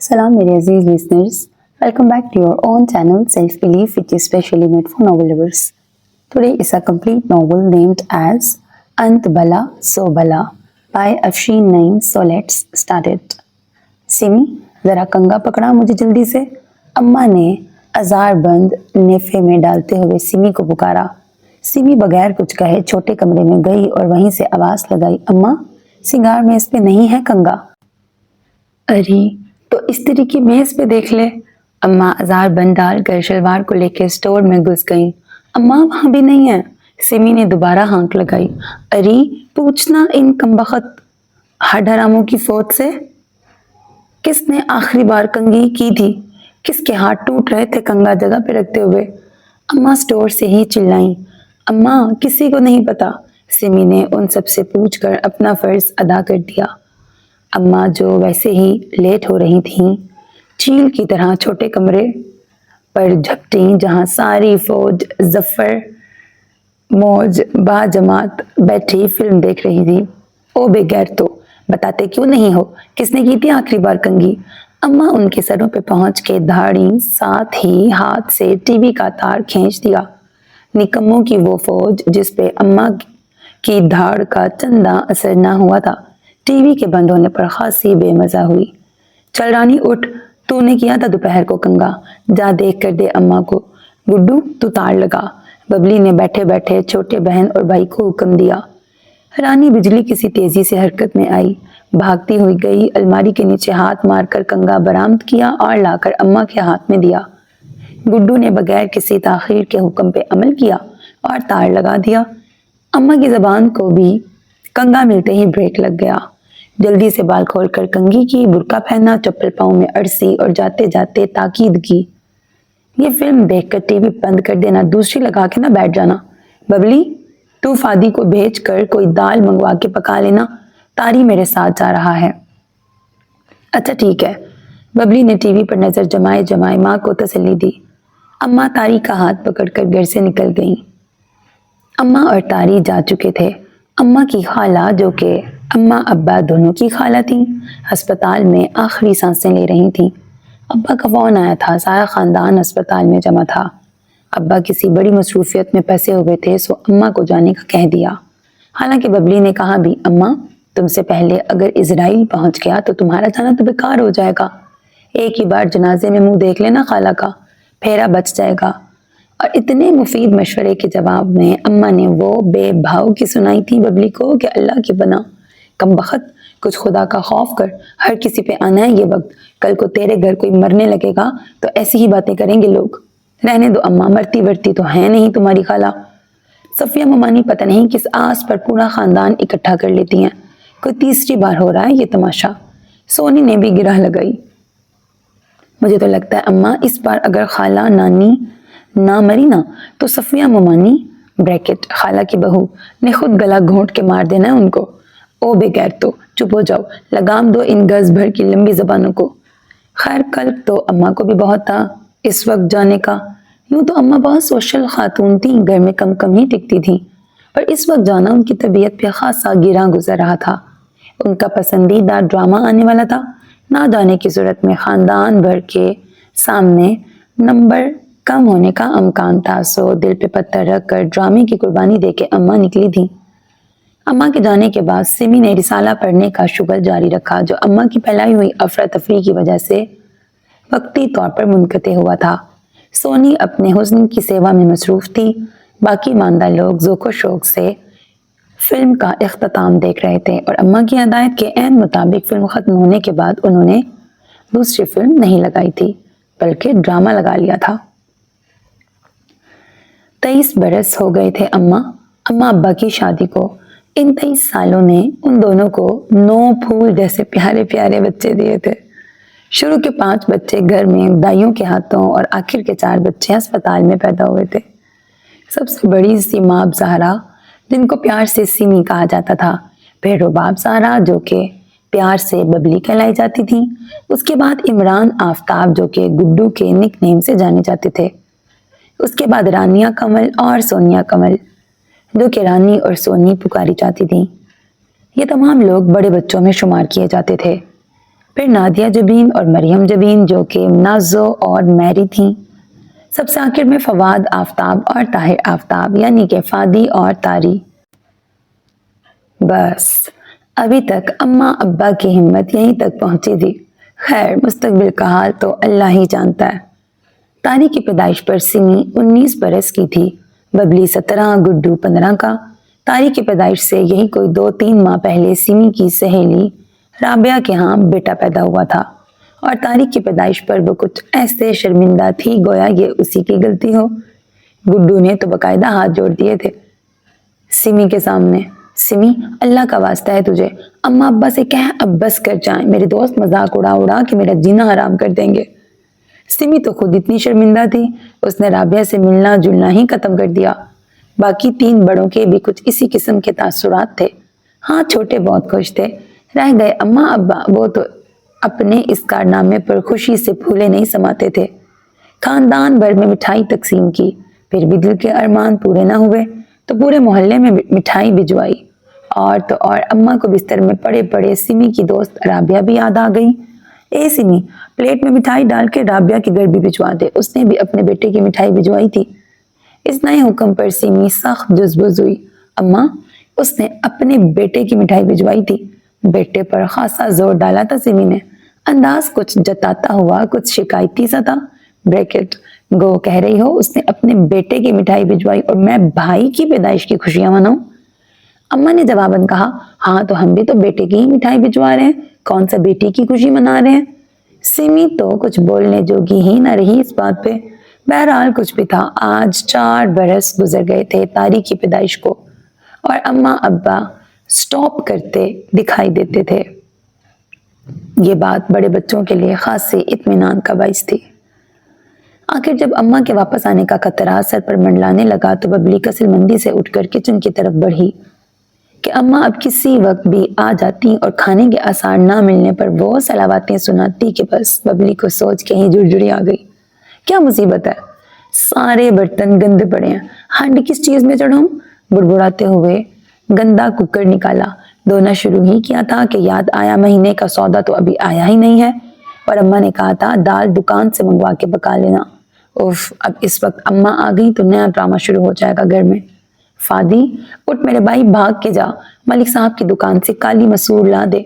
Salam मेरे अजीज listeners. Welcome back to your own channel Self Belief, which is specially made for novel lovers. Today is a complete novel named as Ant Bala So Bala by Afshin Naeem. So let's start it. Simi जरा कंगा पकड़ा मुझे जल्दी से। अम्मा ने अजार बंद नेफे में डालते हुए सिमी को पुकारा। सिमी बगैर कुछ कहे छोटे कमरे में गई और वहीं से आवाज लगाई, अम्मा सिंगार मेज पे नहीं है कंगा। अरे तो इस तरह की मेज पे देख ले। अम्मा अजार बंद डालकर शलवार को लेकर स्टोर में घुस गईं। अम्मा वहां भी नहीं है। सिमी ने दोबारा हाँक लगाई। अरे पूछना इन कमबख्त हडहरामों की फौज से, किसने आखिरी बार कंगी की थी? किसके हाथ टूट रहे थे कंगा जगह पे रखते हुए? अम्मा स्टोर से ही चिल्लाईं। अम्मा किसी को नहीं पता। सिमी ने उन सब से पूछकर अपना फर्ज अदा कर दिया। अम्मा जो वैसे ही लेट हो रही थीं, चील की तरह छोटे कमरे पर झपटी जहां सारी फौज जफर मौज बाजमात बैठी फिल्म देख रही थी। ओ बेगैर तो बताते क्यों नहीं हो, किसने की थी आखिरी बार कंगी? अम्मा उनके सरों पे पहुंच के धाड़ी साथ ही हाथ से टीवी का तार खींच दिया। निकम्मों की वो फौज जिस पे अम्मा की धाड़ का चंदा असर ना हुआ था, टीवी के बंद होने पर खासी बेमजा हुई। चल रानी उठ, तूने किया था दोपहर को कंगा, जा देख कर दे अम्मा को। गुड्डू तू तार लगा। बबली ने बैठे बैठे छोटे बहन और भाई को हुक्म दिया। रानी बिजली किसी तेजी से हरकत में आई, भागती हुई गई, अलमारी के नीचे हाथ मारकर कंगा बरामद किया और लाकर अम्मा के हाथ में दिया। गुड्डू ने बगैर किसी ताखीर के हुक्म पे अमल किया और तार लगा दिया। अम्मा की जबान को भी कंगा मिलते ही ब्रेक लग गया। जल्दी से बाल खोलकर कंघी की, बुर्का पहना, चप्पल पाँव में अड़सी और जाते जाते ताकीद की, ये फिल्म देखकर टीवी बंद कर देना, दूसरी लगा के ना बैठ जाना। बबली तू फादी को भेज कर कोई दाल मंगवा के पका लेना, तारी मेरे साथ जा रहा है। अच्छा ठीक है। बबली ने टीवी पर नजर जमाए जमाए माँ को तसल्ली दी। अम्मा तारी का हाथ पकड़कर घर से निकल गईं। अम्मा और तारी जा चुके थे। अम्मा की खाला, जो कि अम्मा अब्बा दोनों की खाला थी, अस्पताल में आखिरी सांसें ले रही थीं। अब्बा का फोन आया था, सारा खानदान अस्पताल में जमा था। अब्बा किसी बड़ी मसरूफियत में फंसे हुए थे, सो अम्मा को जाने का कह दिया। हालांकि बबली ने कहा भी, अम्मा तुमसे पहले अगर इजराइल पहुंच गया तो तुम्हारा जाना तो बेकार हो जाएगा। एक ही बार जनाजे में मुंह देख लेना खाला का, फेरा बच जाएगा। और इतने मुफीद मशवरे के जवाब में अम्मा ने वो बेभाव की सुनाई थी बबली को कि अल्लाह की बना कमबख्त, कुछ खुदा का खौफ कर, हर किसी पे आना है ये वक्त, कल को तेरे घर कोई मरने लगेगा तो ऐसी ही बातें करेंगे लोग। रहने दो अम्मा, मरती वरती तो है नहीं तुम्हारी खाला। सफिया ममानी पता नहीं किस आस पर पूरा खानदान इकट्ठा कर लेती हैं। कोई तीसरी बार हो रहा है ये तमाशा। सोनी ने भी गिरह लगाई। मुझे तो लगता है अम्मा इस बार अगर खाला नानी ना मरी ना तो सफिया ममानी ब्रैकेट खाला की बहू ने खुद गला घोंट के मार देना है उनको। ओ बेगैर तो चुप हो जाओ, लगाम दो इन गज भर की लंबी जबानों को। खैर कल तो अम्मा को भी बहुत था इस वक्त जाने का। यूं तो अम्मा बहुत सोशल खातून थी, घर में कम कम ही टिकती थी, पर इस वक्त जाना उनकी तबीयत पे खासा गिरा गुजर रहा था। उनका पसंदीदा ड्रामा आने वाला था। ना जाने की सूरत में खानदान भर के सामने नंबर कम होने का अमकान था, सो दिल पे पत्थर रख कर ड्रामे की कुर्बानी देके अम्मा निकली थी। अम्मा के जाने के बाद सिमी ने रिसाला पढ़ने का शुगल जारी रखा, जो अम्मा की फैलाई हुई अफरा तफरी की वजह से वक्ती तौर पर मुनक़ते हुआ था। सोनी अपने हुस्न की सेवा में मसरूफ थी। बाकी मानदार लोग ज़ोक़ो शौक़ से फिल्म का इख्तिताम देख रहे थे और अम्मा की हदायत के ऐन मुताबिक फिल्म ख़त्म होने के बाद उन्होंने दूसरी फिल्म नहीं लगाई थी, बल्कि ड्रामा लगा लिया था। 23 बरस हो गए थे अम्मा अब्बा की शादी को। इन 23 सालों ने उन दोनों को 9 फूल जैसे प्यारे प्यारे बच्चे दिए थे। शुरू के 5 बच्चे घर में दाइयों के हाथों और आखिर के 4 बच्चे अस्पताल में पैदा हुए थे। सबसे बड़ी सीमाब ज़हरा, जिनको प्यार से सिमी कहा जाता था, फिर रुबाब ज़हरा जो कि प्यार से बबली कहलाई जाती थी, उसके बाद इमरान आफ्ताब जो कि गुड्डू के निक नेम से जाने जाते थे, उसके बाद रानिया कमल और सोनिया कमल जो कि रानी और सोनी पुकारी जाती थी। ये तमाम लोग बड़े बच्चों में शुमार किए जाते थे। پھر نادیہ جبین اور مریم جبین جو کہ نازو اور میری تھیں، سب سے آخر میں فواد آفتاب اور طاہر آفتاب یعنی کہ فادی اور طاری۔ بس ابھی تک اماں ابا کی ہمت یہیں تک پہنچی تھی، خیر مستقبل کا حال تو اللہ ہی جانتا ہے۔ طاری کی پیدائش پر سمی 19 برس کی تھی، ببلی 17، گڈو 15 کا۔ طاری کی پیدائش سے یہی کوئی 2-3 ماہ پہلے سمی کی سہیلی رابعہ کے ہاں بیٹا پیدا ہوا تھا، اور طاری کی پیدائش پر وہ کچھ ایسے شرمندہ تھی گویا یہ اسی کی غلطی ہو۔ گڈو نے تو باقاعدہ ہاتھ جوڑ دیے تھے سمی کے سامنے، سمی اللہ کا واسطہ ہے تجھے، اماں ابا سے کہہ اب بس کر جائیں، میرے دوست مذاق اڑا اڑا کے میرا جینا حرام کر دیں گے۔ سمی تو خود اتنی شرمندہ تھی، اس نے رابعہ سے ملنا جلنا ہی ختم کر دیا۔ باقی 3 بڑوں کے بھی کچھ اسی قسم کے تاثرات تھے۔ ہاں چھوٹے بہت خوش تھے، رہ گئے اماں ابا، وہ تو اپنے اس کارنامے پر خوشی سے پھولے نہیں سماتے تھے۔ خاندان بھر میں مٹھائی تقسیم کی، پھر بھی دل کے ارمان پورے نہ ہوئے تو پورے محلے میں مٹھائی بھجوائی، اور تو اور اماں کو بستر میں پڑے پڑے سمی کی دوست رابعہ بھی یاد آ گئی۔ اے سمی، پلیٹ میں مٹھائی ڈال کے رابعہ کے گھر بھی بھجوا دے، اس نے بھی اپنے بیٹے کی مٹھائی بھجوائی تھی۔ اس نئے حکم پر سمی سخت جزبز ہوئی۔ اماں، اس نے اپنے بیٹے کی مٹھائی بھجوائی تھی؟ بیٹے پر خاصا زور ڈالا تھا سمی نے، انداز کچھ جتاتا ہوا کچھ شکایتی سا تھا۔ بریکٹ گو کہہ رہی ہو اس نے اپنے بیٹے کی مٹھائی بھجوائی اور میں بھائی کی پیدائش کی خوشیاں مناؤں؟ اماں نے جواباً کہا، ہاں تو ہم بھی تو بیٹے کی ہی مٹھائی بھجوا رہے ہیں، کون سا بیٹی کی خوشی منا رہے ہیں؟ سمی تو کچھ بولنے جوگی ہی نہ رہی اس بات پہ۔ بہرحال کچھ بھی تھا، آج 4 برس گزر گئے تھے طاری کی پیدائش کو، اور اماں ابا سٹاپ کرتے دکھائی دیتے تھے۔ یہ بات بڑے بچوں کے لیے خاص سے اطمینان کا باعث تھی۔ آخر جب اماں کے واپس آنے کا خطرہ سر پر منڈلانے لگا تو ببلی کسل مندی سے اٹھ کر کچن کی طرف بڑھی کہ اماں اب کسی وقت بھی آ جاتی اور کھانے کے آثار نہ ملنے پر وہ صلاواتیں سناتی کہ بس ببلی کو سوچ کے ہی جڑجڑی آ گئی۔ کیا مصیبت ہے، سارے برتن گندے پڑے ہیں، ہانڈی کس چیز میں چڑھاؤں؟ بڑبڑاتے ہوئے گندا کوکر نکالا، دھونا شروع ہی کیا تھا کہ یاد آیا مہینے کا سودا تو ابھی آیا ہی نہیں ہے، اور اماں نے کہا تھا دال دکان سے منگوا کے پکا لینا۔ اوف، اب اس وقت اماں آ گئی تو نیا ڈرامہ شروع ہو جائے گا گھر میں۔ فادی اٹھ میرے بھائی، بھاگ کے جا، ملک صاحب کی دکان سے کالی مسور لا دے۔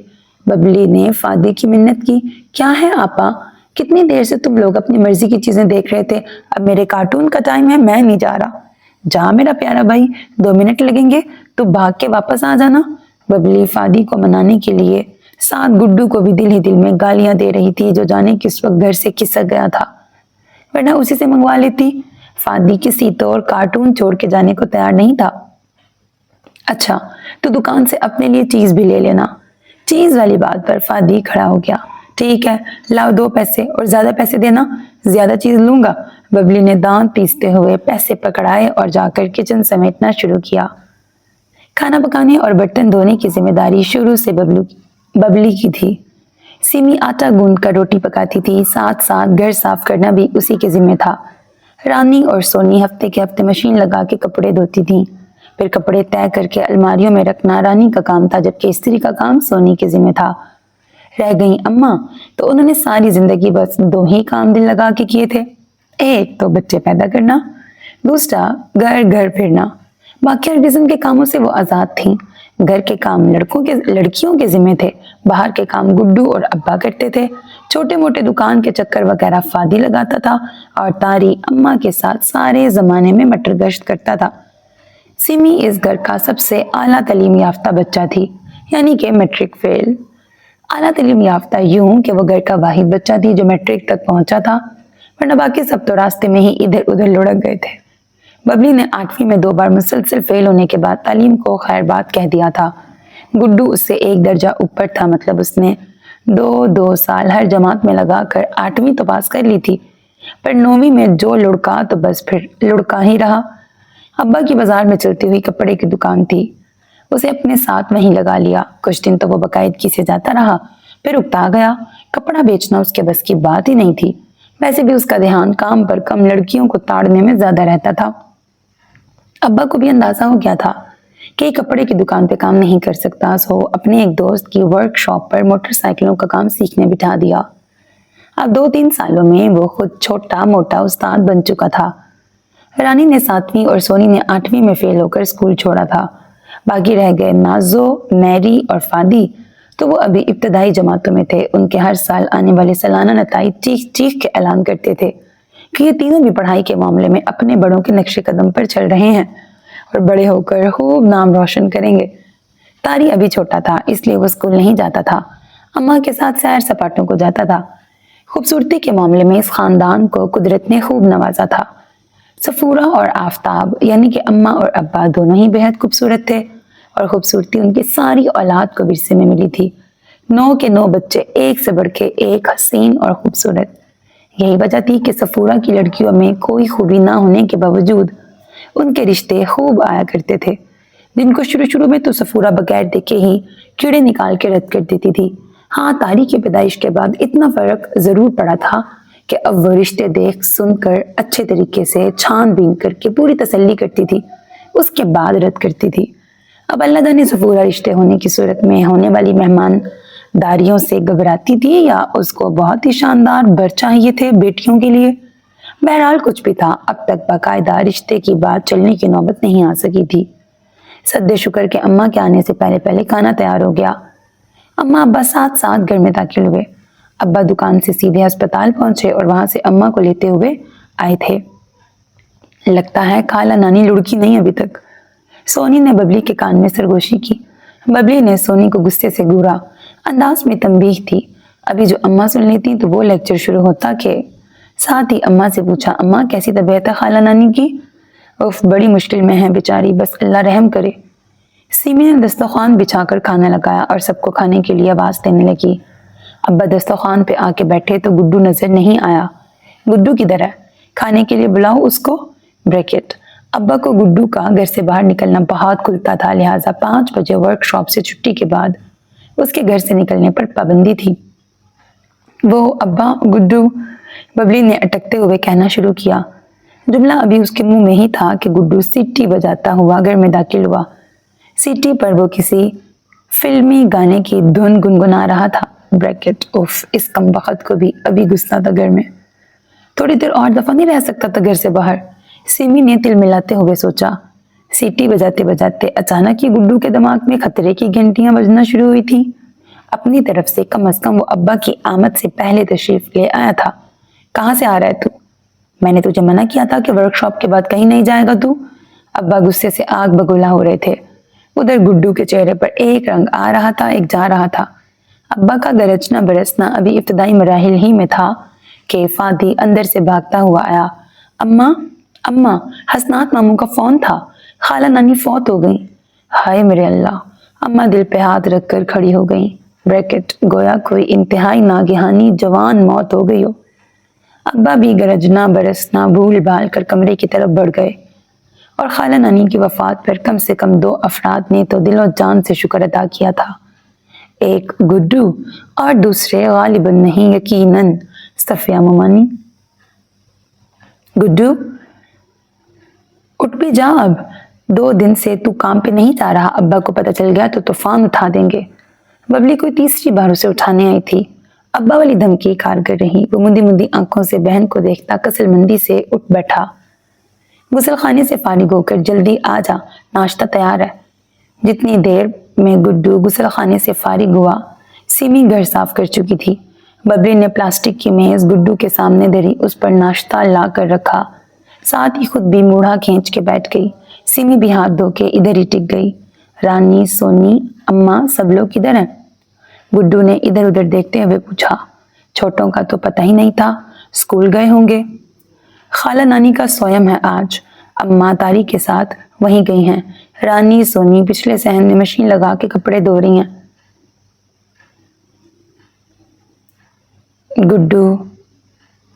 ببلی نے فادی کی منت کی۔ کیا ہے آپا، کتنی دیر سے تم لوگ اپنی مرضی کی چیزیں دیکھ رہے تھے، اب میرے کارٹون کا ٹائم ہے، میں نہیں جا رہا۔ جا میرا پیارا بھائی، 2 منٹ لگیں گے، تو بھاگ کے واپس آ جانا۔ ببلی فادی کو منانے کے لیے ساتھ گڈو کو بھی دل ہی دل میں گالیاں دے رہی تھی جو جانے کس وقت گھر سے کھسک گیا تھا، ورنہ اسی سے منگوا لیتی۔ فادی کسی طور کارٹون چھوڑ کے جانے کو تیار نہیں تھا۔ اچھا تو دکان سے اپنے لیے چیز بھی لے لینا۔ چیز والی بات پر فادی کھڑا ہو گیا۔ ٹھیک ہے، لاؤ 2 پیسے اور زیادہ پیسے دینا، زیادہ چیز لوں گا۔ ببلی نے دانت پیستے ہوئے پیسے پکڑائے اور جا کر کچن سمیٹنا شروع کیا۔ کھانا پکانے اور برتن دھونے کی ذمہ داری شروع سے ببلی کی تھی۔ سیمی آٹا گوندھ کر روٹی پکاتی تھی، ساتھ ساتھ گھر صاف کرنا بھی اسی کے ذمہ تھا۔ رانی اور سونی ہفتے کے ہفتے مشین لگا کے کپڑے دھوتی تھیں، پھر کپڑے طے کر کے الماریوں میں رکھنا رانی کا کام تھا، جبکہ استری کا کام سونی کے ذمہ تھا۔ رہ گئیں اماں تو انہوں نے ساری زندگی بس 2 ہی کام دل لگا کے کیے تھے، ایک تو بچے پیدا کرنا، دوسرا گھر گھر پھرنا۔ باقی ہر قسم کے کاموں سے وہ آزاد تھیں۔ گھر کے کام لڑکیوں کے ذمہ تھے، باہر کے کام گڈو اور ابا کرتے تھے، چھوٹے موٹے دکان کے چکر وغیرہ فادی لگاتا تھا، اور طاری اماں کے ساتھ سارے زمانے میں مٹر گشت کرتا تھا۔ سمی اس گھر کا سب سے اعلیٰ تعلیم یافتہ بچہ تھی، یعنی کہ میٹرک فیل۔ اعلیٰ تعلیم یافتہ یوں کہ وہ گھر کا واحد بچہ تھی جو میٹرک تک پہنچا تھا، ورنہ باقی سب تو راستے میں ہی ادھر ادھر لڑک گئے تھے۔ ببلی نے 8ویں میں 2 بار مسلسل فیل ہونے کے بعد تعلیم کو خیر بات کہہ دیا تھا۔ گڈو اس سے 1 درجہ اوپر تھا، مطلب اس نے 2 سال ہر جماعت میں لگا کر 8ویں تو پاس کر لی تھی، پر 9ویں میں جو لڑکا تو بس پھر لڑکا ہی رہا۔ ابا کی بازار میں چلتی ہوئی کپڑے کی دکان تھی، اسے اپنے ساتھ وہیں لگا لیا۔ کچھ دن تو وہ باقاعدگی سے جاتا رہا، پھر اکتا گیا، کپڑا بیچنا اس کے بس کی بات ہی نہیں تھی۔ ویسے بھی اس کا دھیان کام پر کم لڑکیوں کو تاڑنے میں زیادہ رہتا تھا۔ ابا کو بھی اندازہ ہو گیا تھا کہ کپڑے کی دکان پہ کام نہیں کر سکتا، سو اپنے ایک دوست کی ورک شاپ پر موٹر سائیکلوں کا کام سیکھنے بٹھا دیا۔ اب 2-3 سالوں میں وہ خود چھوٹا موٹا استاد بن چکا تھا۔ رانی نے 7ویں اور سونی نے 8ویں میں فیل ہو کر اسکول چھوڑا تھا۔ باقی رہ گئے نازو، میری اور فادی، تو وہ ابھی ابتدائی جماعتوں میں تھے۔ ان کے ہر سال آنے والے سالانہ نتائج چیخ چیخ کے اعلان کرتے تھے کہ یہ تینوں بھی پڑھائی کے معاملے میں اپنے بڑوں کے نقش قدم پر چل رہے ہیں اور بڑے ہو کر خوب نام روشن کریں گے۔ طاری ابھی چھوٹا تھا، اس لیے وہ اسکول نہیں جاتا تھا، اماں کے ساتھ سیر سپاٹوں کو جاتا تھا۔ خوبصورتی کے معاملے میں اس خاندان کو قدرت نے خوب نوازا تھا۔ صفورہ اور آفتاب یعنی کہ اماں اور ابا دونوں ہی بہت خوبصورت تھے اور خوبصورتی ان کی ساری اولاد کو ورثے میں ملی تھی۔ 9 کے 9 بچے ایک سے بڑھ کے ایک حسین اور خوبصورت۔ یہی وجہ تھی کہ صفورہ کی لڑکیوں میں کوئی خوبی نہ ہونے کے باوجود ان کے رشتے خوب آیا کرتے تھے، جن کو شروع میں تو صفورہ بغیر دیکھے ہی کیڑے نکال کے رد کر دیتی تھی۔ ہاں، طاری کی پیدائش کے بعد اتنا فرق ضرور پڑا تھا کہ اب وہ رشتے دیکھ سن کر اچھے طریقے سے چھان بین کر کے پوری تسلی کرتی تھی، اس کے بعد رد کرتی تھی۔ اب اللہ جانے صفورہ رشتے ہونے کی صورت میں ہونے والی مہمان داریوں سے گھبراتی تھی یا اس کو بہت ہی شاندار بر چاہیے تھے بیٹیوں کے لیے۔ بہرحال کچھ بھی تھا، اب تک باقاعدہ رشتے کی بات چلنے کی نوبت نہیں آ سکی تھی۔ سد شکر کے اماں کے آنے سے پہلے کھانا تیار ہو گیا۔ اماں ابا ساتھ گھر میں داخل ہوئے۔ ابا دکان سے سیدھے ہسپتال پہنچے اور وہاں سے اماں کو لیتے ہوئے آئے تھے۔ لگتا ہے خالہ نانی لڑکی نہیں ابھی تک، سونی نے ببلی کے کان میں سرگوشی کی۔ ببلی نے سونی کو غصے سے گھورا، انداز میں تنبیہ تھی۔ ابھی جو اماں سن لیتی تو وہ لیکچر شروع ہوتا کہ ساتھ ہی اماں سے پوچھا، اماں کیسی طبیعت ہے خالہ نانی کی؟ اف، بڑی مشکل میں ہے بیچاری، بس اللہ رحم کرے۔ سیمی نے دسترخوان بچھا کر کھانا لگایا اور سب کو کھانے کے لیے آواز دینے لگی۔ ابا دسترخوان پہ آ کے بیٹھے تو گڈو نظر نہیں آیا۔ گڈو کدھر ہے؟ کھانے کے لیے بلاؤ اس کو؟ بریکٹ ابا کو گڈو کا گھر سے باہر نکلنا بہت کھلتا تھا، لہٰذا 5 بجے ورک شاپ سے چھٹی کے بعد اس کے گھر سے نکلنے پر پابندی تھی۔ وہ ابا گڈو، ببلی نے اٹکتے ہوئے کہنا شروع کیا۔ جملہ ابھی اس کے منہ میں ہی تھا کہ گڈو سیٹی بجاتا ہوا گھر میں داخل ہوا۔ سیٹی پر وہ کسی فلمی گانے کی دھن گنگنا رہا تھا۔ بریکٹ اف، اس کم بخت کو بھی ابھی غصہ تھا گھر میں، تھوڑی دیر اور دفعہ نہیں رہ سکتا تھا گھر سے باہر؟ سیمی نے تل ملاتے ہوئے سوچا۔ سیٹی بجاتے بجاتے اچانک ہی گڈو کے دماغ میں خطرے کی گھنٹیاں بجنا شروع ہوئی تھی۔ اپنی طرف سے کم از کم وہ ابا کی آمد سے پہلے تشریف لے آیا تھا۔ کہاں سے آ رہا ہے تو؟ میں نے تجھے منع کیا تھا کہ ورک شاپ کے بعد کہیں نہیں جائے گا تو؟ ابا غصے سے آگ بگولا ہو رہے تھے۔ ادھر گڈو کے چہرے پر ایک رنگ آ رہا تھا، ایک جا رہا تھا۔ ابا کا گرجنا برسنا ابھی ابتدائی مراحل ہی میں تھا کہ فادی اندر سے بھاگتا ہوا آیا۔ اماں، اماں، حسنات ماموں کا فون تھا، خالہ نانی فوت ہو گئی۔ ہائے میرے اللہ! اماں دل پہ ہاتھ رکھ کر کھڑی ہو گئی۔ بریکٹ گویا کوئی انتہائی ناگہانی جوان موت ہو گئی ہو۔ ابا بھی گرجنا برسنا بھول بھال کر کمرے کی طرف بڑھ گئے، اور خالہ نانی کی وفات پر کم سے کم 2 افراد نے تو دل و جان سے شکر ادا کیا تھا، ایک گڈو اور دوسرے غالباً نہیں یقیناً صفیہ ممانی۔ گڈو اٹھ بھی جا، اب 2 دن سے تو کام پہ نہیں جا رہا، ابا کو پتہ چل گیا تو طوفان اٹھا دیں گے۔ ببلی کوئی تیسری بار اسے اٹھانے آئی تھی، ابا والی دھمکی کار کر رہی۔ وہ مندی مندی آنکھوں سے بہن کو دیکھتا کسل مندی سے اٹھ بیٹھا۔ غسل خانے سے فارغ ہو کر جلدی آ جا، ناشتہ تیار ہے۔ جتنی دیر میں گڈو غسل خانے سے فارغ ہوا، سیمی گھر صاف کر چکی تھی۔ ببلی نے پلاسٹک کی میز گڈو کے سامنے دھری، اس پر ناشتہ لا کر رکھا، ساتھ ہی خود بھی موڑھا کھینچ کے بیٹھ گئی۔ سیمی بھی ہاتھ دھو کے ادھر ہی ٹک گئی۔ رانی، سونی، اماں، سب لوگ کدھر ہیں؟ گڈو نے ادھر ادھر دیکھتے ہوئے پوچھا۔ چھوٹوں کا تو پتہ ہی نہیں تھا، اسکول گئے ہوں گے۔ خالہ نانی کا سویم ہے آج، اماں طاری کے ساتھ وہیں گئی ہیں۔ رانی، سونی پچھلے صحن میں مشین لگا کے کپڑے دھو رہی ہیں۔ گڈو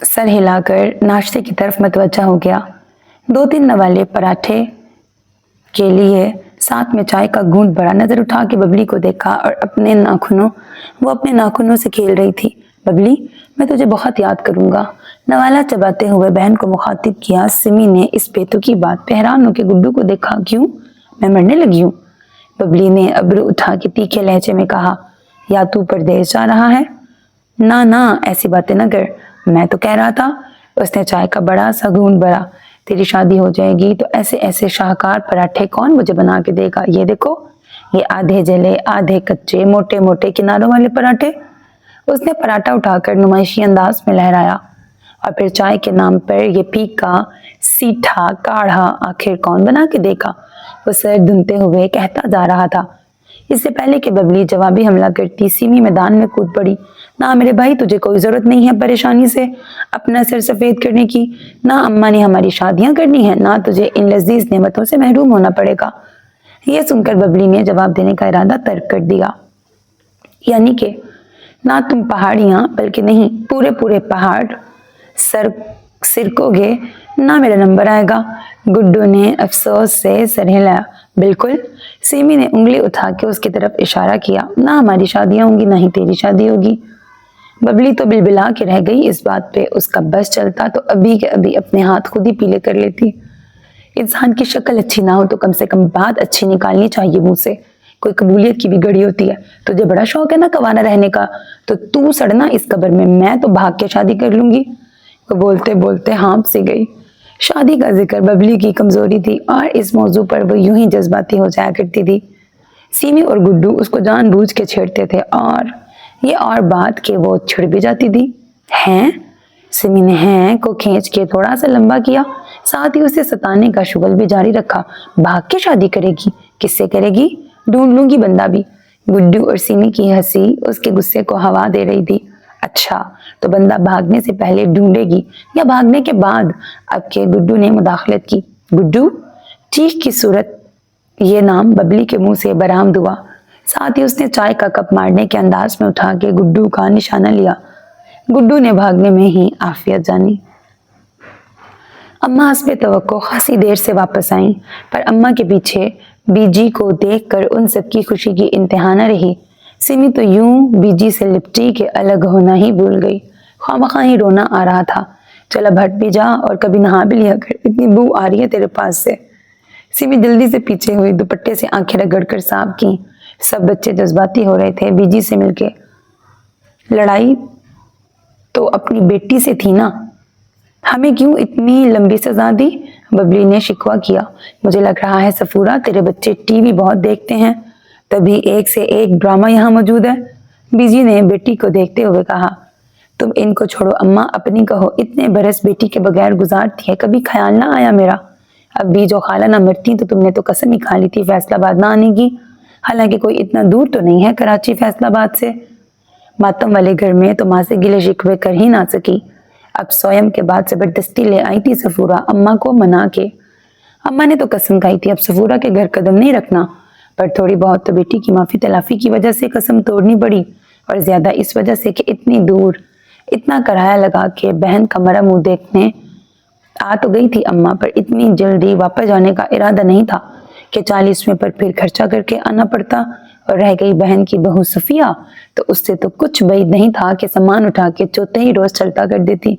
سر ہلا کر ناشتے کی طرف متوجہ ہو گیا۔ 2-3 نوالے پراٹھے کے لیے ساتھ میں چائے کا گھونٹ بڑا، نظر اٹھا کے ببلی کو دیکھا اور اپنے ناخنوں سے کھیل رہی تھی۔ ببلی، میں تجھے بہت یاد کروں گا، نوالا چباتے ہوئے بہن کو مخاطب کیا۔ سمی نے اس بیتو کی بات پہ حیران ہو کے گڈو کو دیکھا۔ کیوں؟ میں مرنے لگی ہوں؟ ببلی نے ابرو اٹھا کے تیکھے لہجے میں کہا، یا تو پردیس جا رہا ہے؟ نہ ایسی باتیں نہ کر، میں تو کہہ رہا تھا۔ اس نے چائے کا بڑا سا گھونٹ بھرا، تیری شادی ہو جائے گی تو ایسے ایسے شاہکار پراٹھے کون مجھے بنا کے دے گا؟ یہ دیکھو، یہ آدھے جلے آدھے کچے موٹے موٹے کناروں والے پراٹھے۔ اس نے پراٹھا اٹھا کر نمائشی انداز میں لہرایا، اور پھر چائے کے نام پر یہ پھیکا سیٹھا کاڑھا آخر کون بنا کے دے گا؟ وہ سر دھنتے ہوئے کہتا جا رہا تھا۔ اس سے پہلے کہ ببلی جوابی حملہ کرتی، سیمی میدان میں کود پڑی۔ نہ میرے بھائی، تجھے کوئی ضرورت نہیں ہے پریشانی سے اپنا سر سفید کرنے کی، نہ اماں نے ہماری شادیاں کرنی ہیں، نہ تجھے ان لذیذ نعمتوں سے محروم ہونا پڑے گا۔ یہ سن کر ببلی نے جواب دینے کا ارادہ ترک کر دیا، یعنی کہ نہ تم پہاڑیاں بلکہ نہیں پورے پہاڑ سرکو گے، نہ میرا نمبر آئے گا۔ گڈو نے افسوس سے سر ہلایا۔ بالکل، سیمی نے انگلی اٹھا کے اس کی طرف اشارہ کیا، نہ ہماری شادیاں ہوں گی نہ ہی تیری شادی ہوگی۔ ببلی تو بلبلا کے رہ گئی اس بات پہ، اس کا بس چلتا تو ابھی کے ابھی اپنے ہاتھ خود ہی پیلے کر لیتی۔ انسان کی شکل اچھی نہ ہو تو کم سے کم بات اچھی نکالنی چاہیے منہ سے، کوئی قبولیت کی بھی گھڑی ہوتی ہے۔ تجھے بڑا شوق ہے نا کوانہ رہنے کا، تو سڑنا اس قبر میں تو بھاگ کے شادی کر لوں گی۔ وہ بولتے بولتے ہانپ سی گئی۔ شادی کا ذکر ببلی کی کمزوری تھی، اور اس موضوع پر وہ یوں ہی جذباتی ہو جایا کرتی تھی۔ سیمی اور گڈو اس کو جان بوجھ کے چھیڑتے تھے، اور یہ اور بات کہ وہ چھڑ بھی جاتی تھی۔ ہیں؟ سیمی نے ہیں کو کھینچ کے تھوڑا سا لمبا کیا، ساتھ ہی اسے ستانے کا شغل بھی جاری رکھا۔ بھاگ کے شادی کرے گی؟ کس سے کرے گی؟ ڈھونڈ لوں گی بندہ بھی۔ گڈو اور سیمی کی ہنسی اس کے غصے کو ہوا دے رہی تھی۔ اچھا، تو بندہ بھاگنے سے پہلے ڈھونڈے گی یا بھاگنے کے بعد؟ اب کے گڈو نے مداخلت کی۔ گڈو؟ چیخ کی صورت یہ نام ببلی کے منہ سے برآمد ہوا، ساتھ ہی اس نے چائے کا کپ مارنے کے انداز میں اٹھا کے گڈو کا نشانہ لیا۔ گڈو نے بھاگنے میں ہی عافیت جانی۔ اماں حسب توقع خاصی دیر سے واپس آئیں، پر اماں کے پیچھے بی جی کو دیکھ کر ان سب کی خوشی کی انتہا نہ رہی۔ سیمی تو یوں بی جی سے لپٹی کہ الگ ہونا ہی بھول گئی، خواہ ہی رونا آ رہا تھا۔ چلا ہٹ بھی جا اور کبھی نہا بھی لیا کر، اتنی بو آ رہی ہے تیرے پاس سے۔ سیمی جلدی سے پیچھے ہوئی، دوپٹے سے آنکھیں رگڑ کر صاف کی۔ سب بچے جذباتی ہو رہے تھے بی جی سے مل کے۔ لڑائی تو اپنی بیٹی سے تھی نا، ہمیں کیوں اتنی لمبی سزا دی؟ ببلی نے شکوہ کیا۔ مجھے لگ رہا ہے سفورہ تیرے بچے ٹی وی بہت دیکھتے ہیں، تبھی ایک سے ایک ڈرامہ یہاں موجود ہے۔ بی جی نے بیٹی کو دیکھتے ہوئے کہا۔ تم ان کو چھوڑو اماں، اپنی کہو، اتنے برس بیٹی کے بغیر گزارتی ہے، کبھی خیال نہ آیا میرا؟ اب بھی جو خالہ نہ مرتی تو تم نے تو قسم ہی کھا لی تھی فیصل آباد نہ آنے کی، حالانکہ کوئی اتنا دور تو نہیں ہے کراچی فیصل آباد سے۔ ماتم والے گھر میں تو ماں سے گلے شکوے کر ہی نہ سکی، اب سویم کے بعد زبردستی لے آئی تھی سفورہ اماں کو منا کے۔ اماں نے تو قسم کھائی تھی اب سفورہ کے گھر قدم نہیں رکھنا، پر تھوڑی بہت تو بیٹی کی معافی تلافی کی وجہ سے قسم توڑنی پڑی، اور زیادہ اس وجہ سے کہ اتنی دور اتنا کرایہ لگا کے بہن کا مرا منہ دیکھنے آ تو گئی تھی اماں، پر اتنی جلدی واپس جانے کا ارادہ نہیں تھا کہ 40ویں پر پھر خرچہ کر کے آنا پڑتا۔ اور رہ گئی بہن کی بہو صفیہ، تو اس سے تو کچھ بعید نہیں تھا کہ سامان اٹھا کے چوتھے ہی روز چلتا کر دیتی۔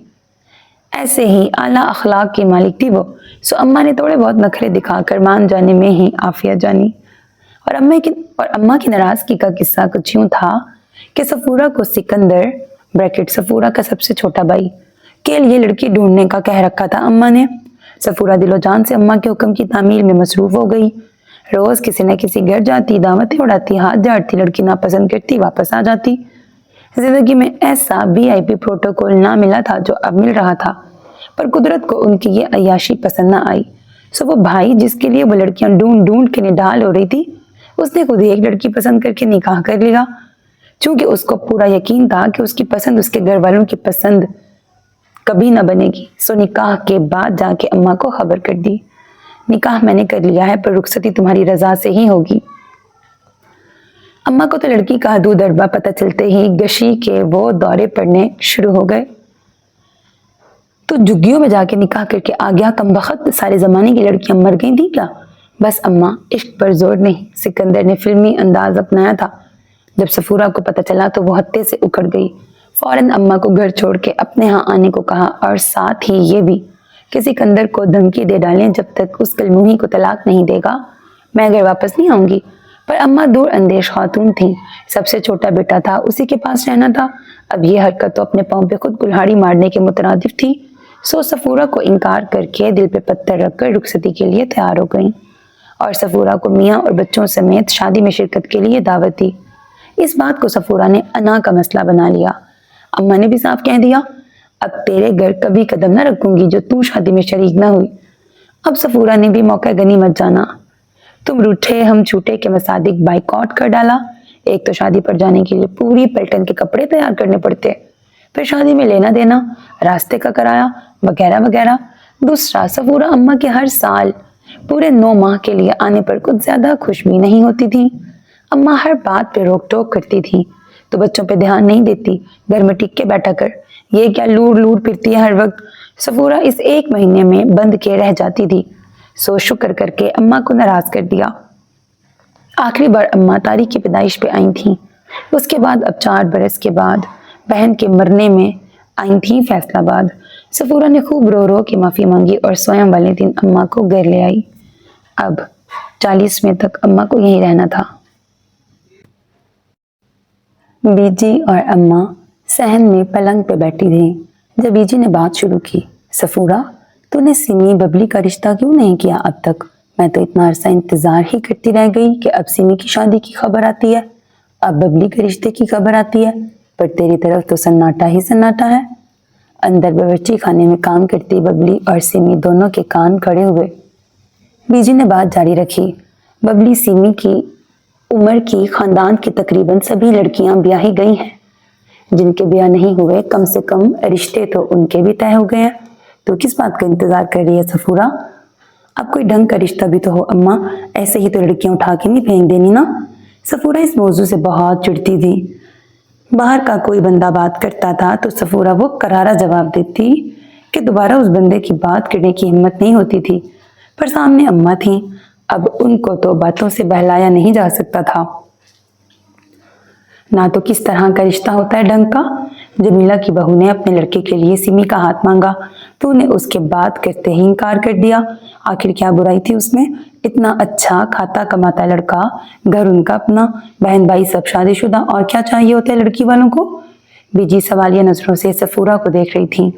ایسے ہی اعلیٰ اخلاق کی مالک تھی وہ، سو اماں نے تھوڑے بہت نخرے دکھا کر مان جانے میں ہی عافیت جانی۔ اور اماں کی ناراضگی کا قصہ کچھ یوں تھا کہ سفورہ کو سکندر بریکٹ سفورہ کا سب سے چھوٹا بھائی کے لیے لڑکی ڈھونڈنے کا کہہ رکھا تھا اماں نے۔ سفورہ دل و جان سے اماں کے حکم کی تعمیل میں مصروف ہو گئی، روز کسی نہ کسی گھر جاتی، دعوتیں اڑاتی، ہاتھ جھاڑتی، لڑکی ناپسند کرتی، واپس آ جاتی۔ زندگی میں ایسا VIP پروٹوکول نہ ملا تھا جو اب مل رہا تھا، پر قدرت کو ان کی یہ عیاشی پسند نہ آئی، سو وہ بھائی جس کے لیے وہ لڑکیاں ڈھونڈ ڈھونڈ کے نڈال ہو رہی تھی، اس نے خود ہی ایک لڑکی پسند کر کے نکاح کر لیا۔ چونکہ اس کو پورا یقین تھا کہ اس کی پسند اس کے گھر والوں کی پسند کبھی نہ بنے گی، سو نکاح کے بعد جا کے اماں کو خبر کر دی، نکاح میں نے کر لیا ہے، پر رخصتی تمہاری رضا سے ہی ہوگی۔ اماں کو تو لڑکی کا حدود اربا پتہ چلتے ہی گشی کے وہ دورے پڑنے شروع ہو گئے۔ تو جھگیوں میں جا کے نکاح کر کے آ گیا کمبخت، سارے زمانے کی لڑکیاں مر گئی تھیں کیا؟ بس اماں، عشق پر زور نہیں۔ سکندر نے فلمی انداز اپنایا تھا۔ جب سفورہ کو پتہ چلا تو وہ ہتے سے اکھڑ گئی، فوراً اماں کو گھر چھوڑ کے اپنے ہاں آنے کو کہا، اور ساتھ ہی یہ بھی کہ سکندر کو دھمکی دے ڈالیں جب تک اس کلموہی کو طلاق نہیں دے گا میں گھر واپس نہیں آؤں گی۔ पर अम्मा दूर अंदेश खातून थी, सबसे छोटा बेटा था, उसी के पास रहना था। अब ये हरकत तो अपने पाँव पे खुद कुल्हाड़ी मारने के मुतरादिफ थी। सो सफूरा को इनकार करके दिल पे पत्थर रखकर रुखसती के लिए तैयार हो गई और सफूरा को मियाँ और बच्चों समेत शादी में शिरकत के लिए दावत दी। इस बात को सफूरा ने अना का मसला बना लिया। अम्मा ने भी साफ कह दिया, अब तेरे घर कभी कदम न रखूंगी जो तू शादी में शरीक ना हुई। अब सफूरा ने भी मौका गनीमत जाना। तुम रूठे हम छूटे के मसादिक बाइकआउट कर डाला। एक तो शादी पर जाने के लिए पूरी पलटन के कपड़े तैयार करने पड़ते, फिर शादी में लेना देना, रास्ते का किराया वगैरह वगैरह। दूसरा, सफूरा अम्मा के हर साल पूरे 9 माह के लिए आने पर कुछ ज्यादा खुश भी नहीं होती थी। अम्मा हर बात पे रोक टोक करती थी, तो बच्चों पे ध्यान नहीं देती, घर में टिक के बैठा कर, ये क्या लूर लूर फिरती है हर वक्त। सफूरा इस 1 महीने में बंद के रह जाती थी। सो शुक्र करके अम्मा को नाराज कर दिया। आखिरी बार अम्मा तारिक की पैदाइश पे आई थी। उसके बाद अब 4 बरस के बाद बहन के मरने में आई थी फैसलाबाद। सफूरा ने खूब रो रो के माफी मांगी और स्वयं वाले दिन अम्मा को घर ले आई। अब 40वें तक अम्मा को यहीं रहना था। बीजी और अम्मा सहन में पलंग पे बैठी थी जब बीजी ने बात शुरू की। सफूरा, तूने सिमी बबली का रिश्ता क्यों नहीं किया अब तक? मैं तो इतना अरसा इंतजार ही करती रह गई कि अब सिमी की शादी की खबर आती है, अब बबली के रिश्ते की खबर आती है, पर तेरी तरफ तो सन्नाटा ही सन्नाटा है। अंदर बावर्ची खाने में काम करती बबली और सिमी दोनों के कान खड़े हुए। बीजी ने बात जारी रखी। बबली सिमी की उम्र की खानदान की तकरीबन सभी लड़कियां ब्याही गई हैं। जिनके ब्याह नहीं हुए कम से कम रिश्ते तो उनके भी तय हो गए हैं। तो किस बात का इंतजार कर रही है सफूरा? अब कोई ढंग का रिश्ता भी तो हो अम्मा, ऐसे ही तो लड़कियां उठा के नहीं फेंक देनी ना। सफूरा इस मौजू से बहुत चिढ़ती थी। बाहर का कोई बंदा बात करता था तो सफूरा वो करारा जवाब देती कि दोबारा उस बंदे की बात करने की हिम्मत नहीं होती थी, पर सामने अम्मा थी, अब उनको तो बातों से बहलाया नहीं जा सकता था। ना तो किस तरह का रिश्ता होता है ढंग का। जमीला की बहू ने अपने लड़के के लिए सिमी का हाथ मांगा, तूने उसके बात करते ही इनकार कर दिया। आखिर क्या बुराई थी उसमें? इतना अच्छा खाता कमाता लड़का, घर उनका अपना, बहन भाई सब शादीशुदा, और क्या चाहिए होता है लड़की वालों को? बीजी सवालिया नजरों से सफूरा को देख रही थी।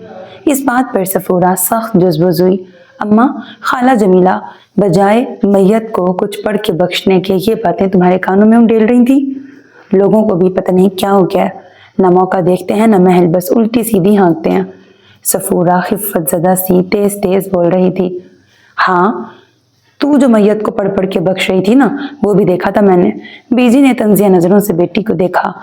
इस बात पर सफूरा सख्त जुज़्बुज़ हुई। अम्मा, खाला जमीला बजाय मैयत को कुछ पढ़ के बख्शने के ये बातें तुम्हारे कानों में उंडेल रही थी। लोगों को भी पता नहीं क्या हो गया, न मौका देखते हैं न महल, बस उल्टी सीधी हाँकते हैं। सफूरा खिफ़त ज़दा सी तेज तेज बोल रही थी। हाँ, तू जो मैयत को पढ़ पढ़ के बख्श रही थी ना, वो भी देखा था मैंने। बीजी ने तंजिया नजरों से बेटी को देखा।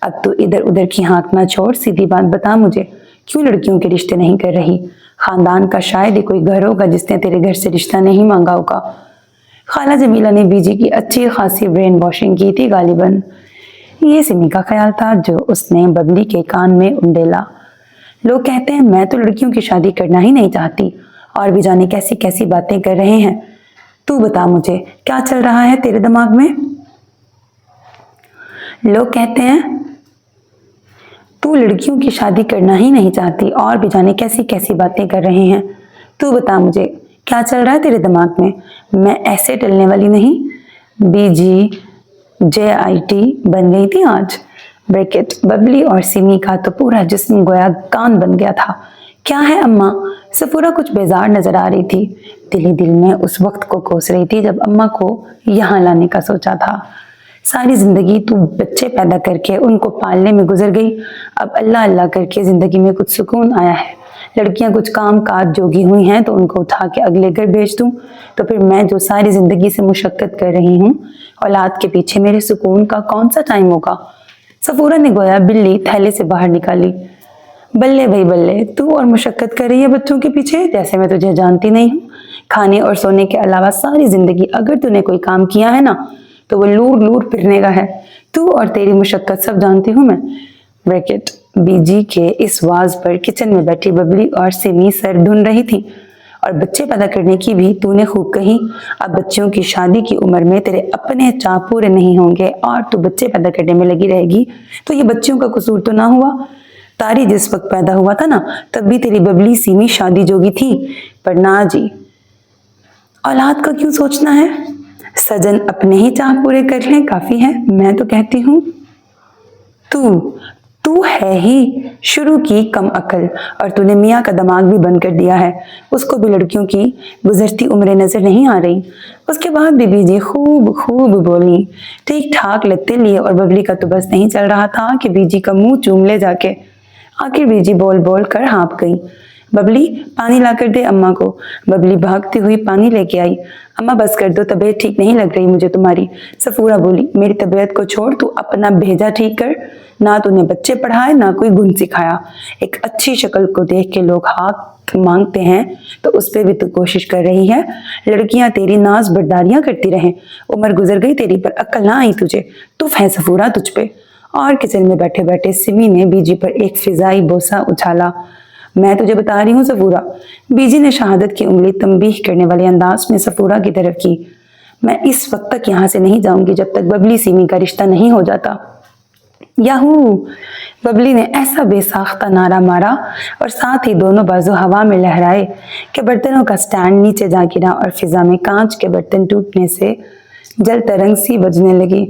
अब तो इधर उधर की हाँकना छोड़ सीधी बात बता मुझे, क्यों लड़कियों के रिश्ते नहीं कर रही? खानदान का शायद ही कोई घर होगा जिसने तेरे घर से रिश्ता नहीं मांगा होगा। खाला जमीला ने बीजी की अच्छी खासी ब्रेन वॉशिंग की थी गालिबन। ये सिमी का ख्याल था जो उसने बबली के कान में उंडेला। लोग कहते हैं मैं तो लड़कियों की शादी करना ही नहीं चाहती, और भी जाने कैसी कैसी बातें कर रहे हैं। तू बता मुझे, क्या चल रहा है तेरे दिमाग में? लोग कहते हैं तू लड़कियों की शादी करना ही नहीं चाहती, और भी जाने कैसी कैसी बातें कर रहे हैं। तू बता मुझे, क्या चल रहा है तेरे दिमाग में? मैं ऐसे टलने वाली नहीं। बीजी JIT बन गई थी आज। ब्रैकेट बबली और सिमी का तो पूरा जिस्म गोया कान बन गया था। क्या है अम्मा? सफूरा कुछ बेजार नजर आ रही थी। दिल ही दिल में उस वक्त को कोस रही थी जब अम्मा को यहाँ लाने का सोचा था। सारी जिंदगी तू बच्चे पैदा करके उनको पालने में गुजर गई, अब अल्लाह अल्लाह करके जिंदगी में कुछ सुकून आया है। लड़कियां कुछ काम काज जोगी हुई हैं तो उनको उठा के अगले घर भेज दूं, तो फिर मैं जो सारी जिंदगी से मुशक्कत कर रही हूँ, औलाद के पीछे मेरे सुकून का कौन सा टाइम होगा? सफूरा ने गोया बिल्ली थैले से बाहर निकाली। बल्ले भाई बल्ले, तू और मुशक्कत कर रही है बच्चों के पीछे, जैसे मैं तुझे जानती नहीं हूँ। खाने और सोने के अलावा सारी जिंदगी अगर तूने कोई काम किया है ना, तो वो लूर लूर फिरने का है। तू और तेरी मुशक्कत सब जानती हूँ मैं। ब्रैकेट बीजी के इस वाज पर किचन में बैठी बबली और सिमी सर ढूंढ रही थी। और बच्चे पैदा करने की भी तूने खूब कही। अब बच्चों की शादी की उम्र में तेरे अपने चाह पूरे नहीं होंगे और तू बच्चे पैदा करने में लगी रहेगी, तो ये बच्चियों का कसूर तो ना हुआ। तारी जिस वक्त पैदा हुआ था ना, तब भी तेरी बबली सिमी शादी जोगी थी, पर ना जी। औलाद का क्यों सोचना है? सजन अपने ही चाह पूरे कर लें काफी है। मैं तो कहती हूँ तू है ही शुरू की कम अकल, और तूने मियाँ का दिमाग भी बंद कर दिया है। उसको भी लड़कियों की गुजरती उम्रें नजर नहीं आ रही। उसके बाद भी बीजी खूब खूब बोली, ठीक ठाक लगते लिए, और बबली का तो बस नहीं चल रहा था कि बीजी का मुंह चूम ले जाके। आखिर बीजी बोल बोल कर हाँप गई, बबली पानी ला कर दे अम्मा को। बबली भागती हुई पानी लेके आई। अम्मा बस कर दो, तबीयत ठीक नहीं लग रही मुझे तुम्हारी। सफूरा बोली, मेरी तबीयत को छोड़ तू अपना भेजा ठीक कर। ना तूने बच्चे पढ़ाए ना कोई गुण सिखाया। एक अच्छी शक्ल को देख के लोग हाथ मांगते हैं तो उस पर भी तू कोशिश कर रही है। लड़कियां तेरी नाज बर्दारियां करती रहें, उम्र गुजर गई तेरी पर अक्ल ना आई तुझे। तुफ है सफूरा तुझ पे। और किचन में बैठे बैठे सिमी ने बीजी पर एक फिजाई बोसा उछाला। मैं तुझे बता रही हूँ सफूरा। बीजी ने शहादत की उंगली तंबीह करने वाले अंदाज में सफूरा की तरफ की। मैं इस वक्त तक यहाँ से नहीं जाऊंगी जब तक बबली सिमी का रिश्ता नहीं हो जाता। याहू! बबली ने ऐसा बेसाख्ता नारा मारा और साथ ही दोनों बाजू हवा में लहराए कि बर्तनों का स्टैंड नीचे जा गिरा और फिजा में कांच के बर्तन टूटने से जल तरंग सी बजने लगी।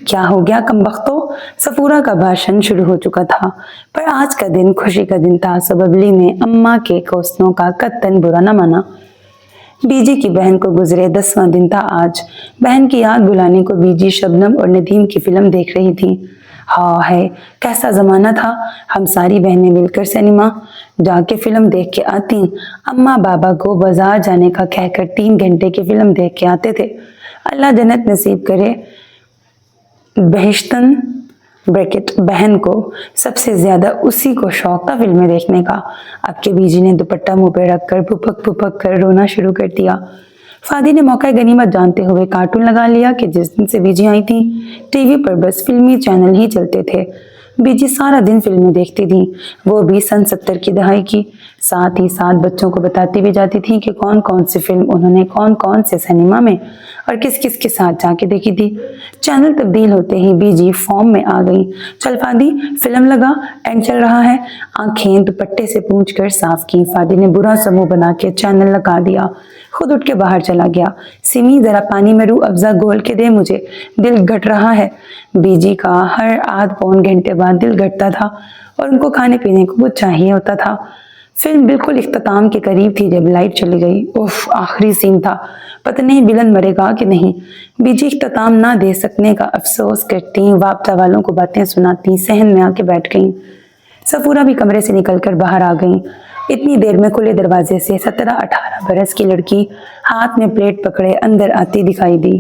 क्या हो गया कमबख्तो? सफूरा का भाषण शुरू हो चुका था, पर आज का दिन खुशी का दिन था, सो बबली ने अम्मा के कोसलों का कत्तन बुरा न माना। बीजी की बहन को गुजरे 10वां दिन था आज। बहन की याद बुलाने को बीजी शबनम और नदीम की फिल्म देख रही थी। हाँ है, कैसा जमाना था। हम सारी बहनें मिलकर सिनेमा जाके फिल्म देख के आती। अम्मा बाबा को बाजार जाने का कहकर 3 घंटे की फिल्म देख के आते थे। अल्लाह जन्नत नसीब करे बहिश्तन ब्रैकेट बहन को। सबसे ज्यादा उसी को शौक था फिल्में देखने का। अब के बीजी ने दुपट्टा मुंह पे रखकर फुपक फुपक कर रोना शुरू कर दिया। फादी ने मौका गनीमत जानते हुए कार्टून लगा लिया कि जिस दिन से बीजी आई थी टीवी पर बस फिल्मी चैनल ही चलते थे। बीजी सारा दिन फिल्में देखती थी, वो भी सन 70 की दहाई की। साथ ही साथ बच्चों को बताती भी जाती थी कि कौन कौन सी फिल्म उन्होंने कौन कौन से सिनेमा में और किस किस के साथ जाके देखी थी। चैनल तब्दील होते ही बीजी फॉर्म में आ गई। चल फादी फिल्म लगा, एंड चल रहा है। आंखें दुपट्टे से पूंछ कर साफ की। फादी ने बुरा समूह बना के चैनल लगा दिया, खुद उठ के बाहर चला गया। सिमी जरा पानी में रूह अफ़ज़ा घोल के दे मुझे, दिल घट रहा है। बीजी का हर आध पौन घंटे बाद दिल घटता था और उनको खाने पीने को कुछ चाहिए होता था। फिल्म बिल्कुल इख्तिताम के करीब थी जब लाइट चली गई। उफ, आखिरी सीन था, पता नहीं विलन मरेगा कि नहीं। बीजी इख्तिताम ना दे सकने का अफसोस करती, वापता वालों को बातें सुनाती, सहन में आके बैठ गई। सफूरा भी कमरे से निकलकर बाहर आ गई। इतनी देर में खुले दरवाजे से 17-18 बरस की लड़की हाथ में प्लेट पकड़े अंदर आती दिखाई दी।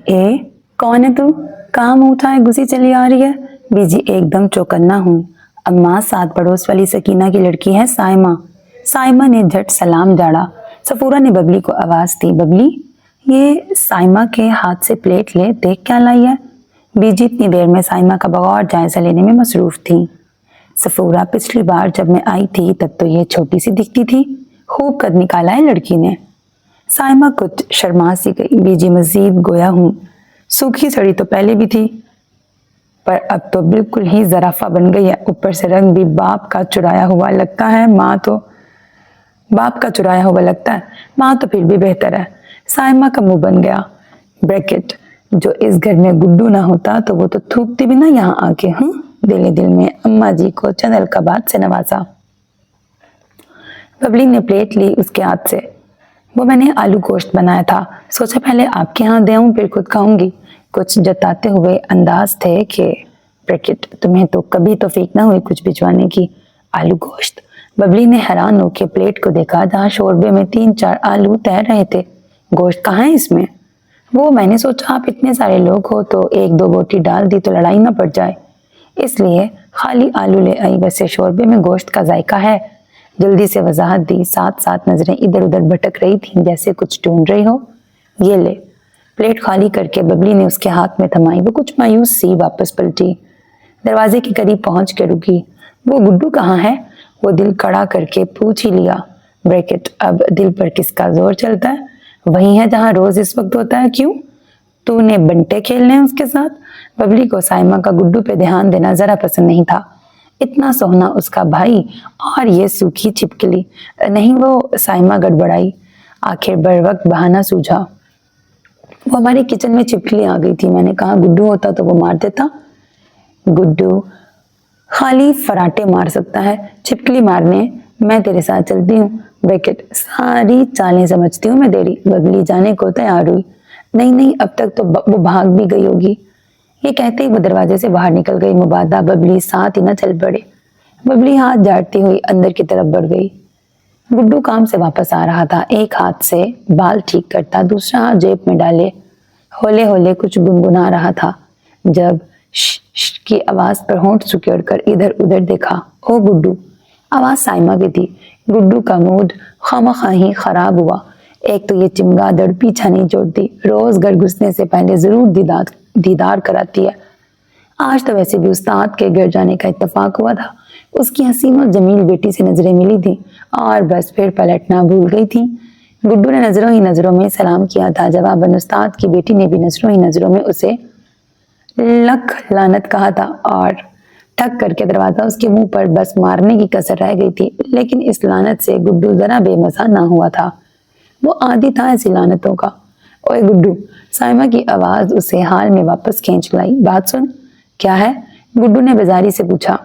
ए कौन है तू? कहाँ मुंह उठाए घुसी चली आ रही है? बीजी एकदम चौकन्ना हुई। अम्मा, साथ पड़ोस वाली सकीना की लड़की है साइमा। साइमा ने झट सलाम झाड़ा। सफूरा ने बबली को आवाज दी, बबली ये साइमा के हाथ से प्लेट ले, देख क्या लाई है। बीजी इतनी देर में साइमा का बगौर जायजा लेने में मसरूफ थी। सफूरा, पिछली बार जब मैं आई थी तब तो ये छोटी सी दिखती थी, खूब कद निकाला है लड़की ने। साइमा कुछ शर्मा सी गई। बीजी मजीद गोया हूँ, सूखी सड़ी तो पहले भी थी पर अब तो बिल्कुल ही जराफा बन गई है। ऊपर से रंग भी बाप का चुराया हुआ लगता है। माँ तो बाप का चुराया हुआ लगता है, माँ तो फिर भी बेहतर है। साइमा का मुंह बन गया। ब्रैकेट, जो इस घर में गुड्डू ना होता तो वो तो थूकती भी ना यहाँ आके। दिल दिल में अम्मा जी को चंदल का बात से नवाजा। बबली ने प्लेट ली उसके हाथ से। वो मैंने आलू गोश्त बनाया था, सोचा पहले आपके यहाँ दे आऊं फिर खुद खाऊंगी। कुछ जताते हुए अंदाज थे कि ब्रैकेट, तुम्हें तो कभी तौफीक ना हुई कुछ भिजवाने की। आलू गोश्त? बबली ने हैरान होकर प्लेट को देखा जहाँ शोरबे में 3-4 आलू तैर रहे थे। गोश्त कहाँ है इसमें? वो मैंने सोचा आप इतने सारे लोग हो तो 1-2 बोटी डाल दी तो लड़ाई ना पड़ जाए, इसलिए खाली आलू ले आई। वैसे शोरबे में गोश्त का जायका है। जल्दी से वजाहत दी, साथ साथ नजरें इधर उधर भटक रही थी जैसे कुछ ढूंढ रही हो। ये ले। प्लेट खाली करके बबली ने उसके हाथ में थमाई। वो कुछ मायूस सी वापस पलटी, दरवाजे के करीब पहुंच के रुकी। वो गुड्डू कहाँ है? वो दिल कड़ा करके पूछ ही लिया। ब्रैकेट, अब दिल पर किसका जोर चलता है? वही है जहाँ रोज इस वक्त होता है। क्यों, तूने बंटे खेलने हैं उसके साथ? बबली को साइमा का गुड्डू पे ध्यान देना जरा पसंद नहीं था। इतना सोहना उसका भाई और ये सूखी छिपकली। नहीं, वो साइमा गड़बड़ाई। आखिर बर वक्त बहाना सूझा। वो हमारे किचन में छिपकली आ गई थी, मैंने कहा गुड्डू होता तो वो मार देता। गुड्डू खाली फराटे मार सकता है, छिपकली मारने मैं तेरे साथ चलती हूँ। ब्रैकेट सारी चालें समझती हूँ मैं तेरी। बबली जाने को तैयार हुई। नहीं नहीं, अब तक तो वो भाग भी गई होगी। ये कहते ही वो दरवाजे से बाहर निकल गई। मुबादा बबली साथ ही न चल पड़े। बबली हाथ झाड़ती हुई अंदर की तरफ बढ़ गई। गुड्डू काम से वापस आ रहा था, एक हाथ से बाल ठीक करता, दूसरा हाथ जेब में डाले होले होले कुछ गुनगुना रहा था, जब श की आवाज पर होंठ सिकुड़ कर इधर उधर देखा। ओ गुड्डू, आवाज साइमा की थी। गुड्डू का मूड खामखा ही खराब हुआ। एक तो ये चिमगादड़ पीछा नहीं छोड़ती, रोज घर घुसने से पहले जरूर दीदार कराती है। आज तो वैसे भी उस्ताद के घर जाने का इत्तेफाक हुआ था। उसकी हसीन और जमील बेटी से नजरें मिली थी और बस फिर पलटना भूल गई थी। गुड्डू ने नजरों ही नजरों में सलाम किया था। जवाबन उस्ताद की बेटी ने भी नजरों ही नजरों में उसे लख लानत कहा था और ठक करके दरवाजा उसके मुंह पर बस मारने की कसर रह गई थी। लेकिन इस लानत से गुड्डू जरा बेमजा ना हुआ था। वो आदी था ऐसी लानतों का। ओए गुड्डू, साइमा की आवाज उसे हाल में वापस खींच लाई। बात सुन। क्या है? गुड्डू ने बेजारी से पूछा।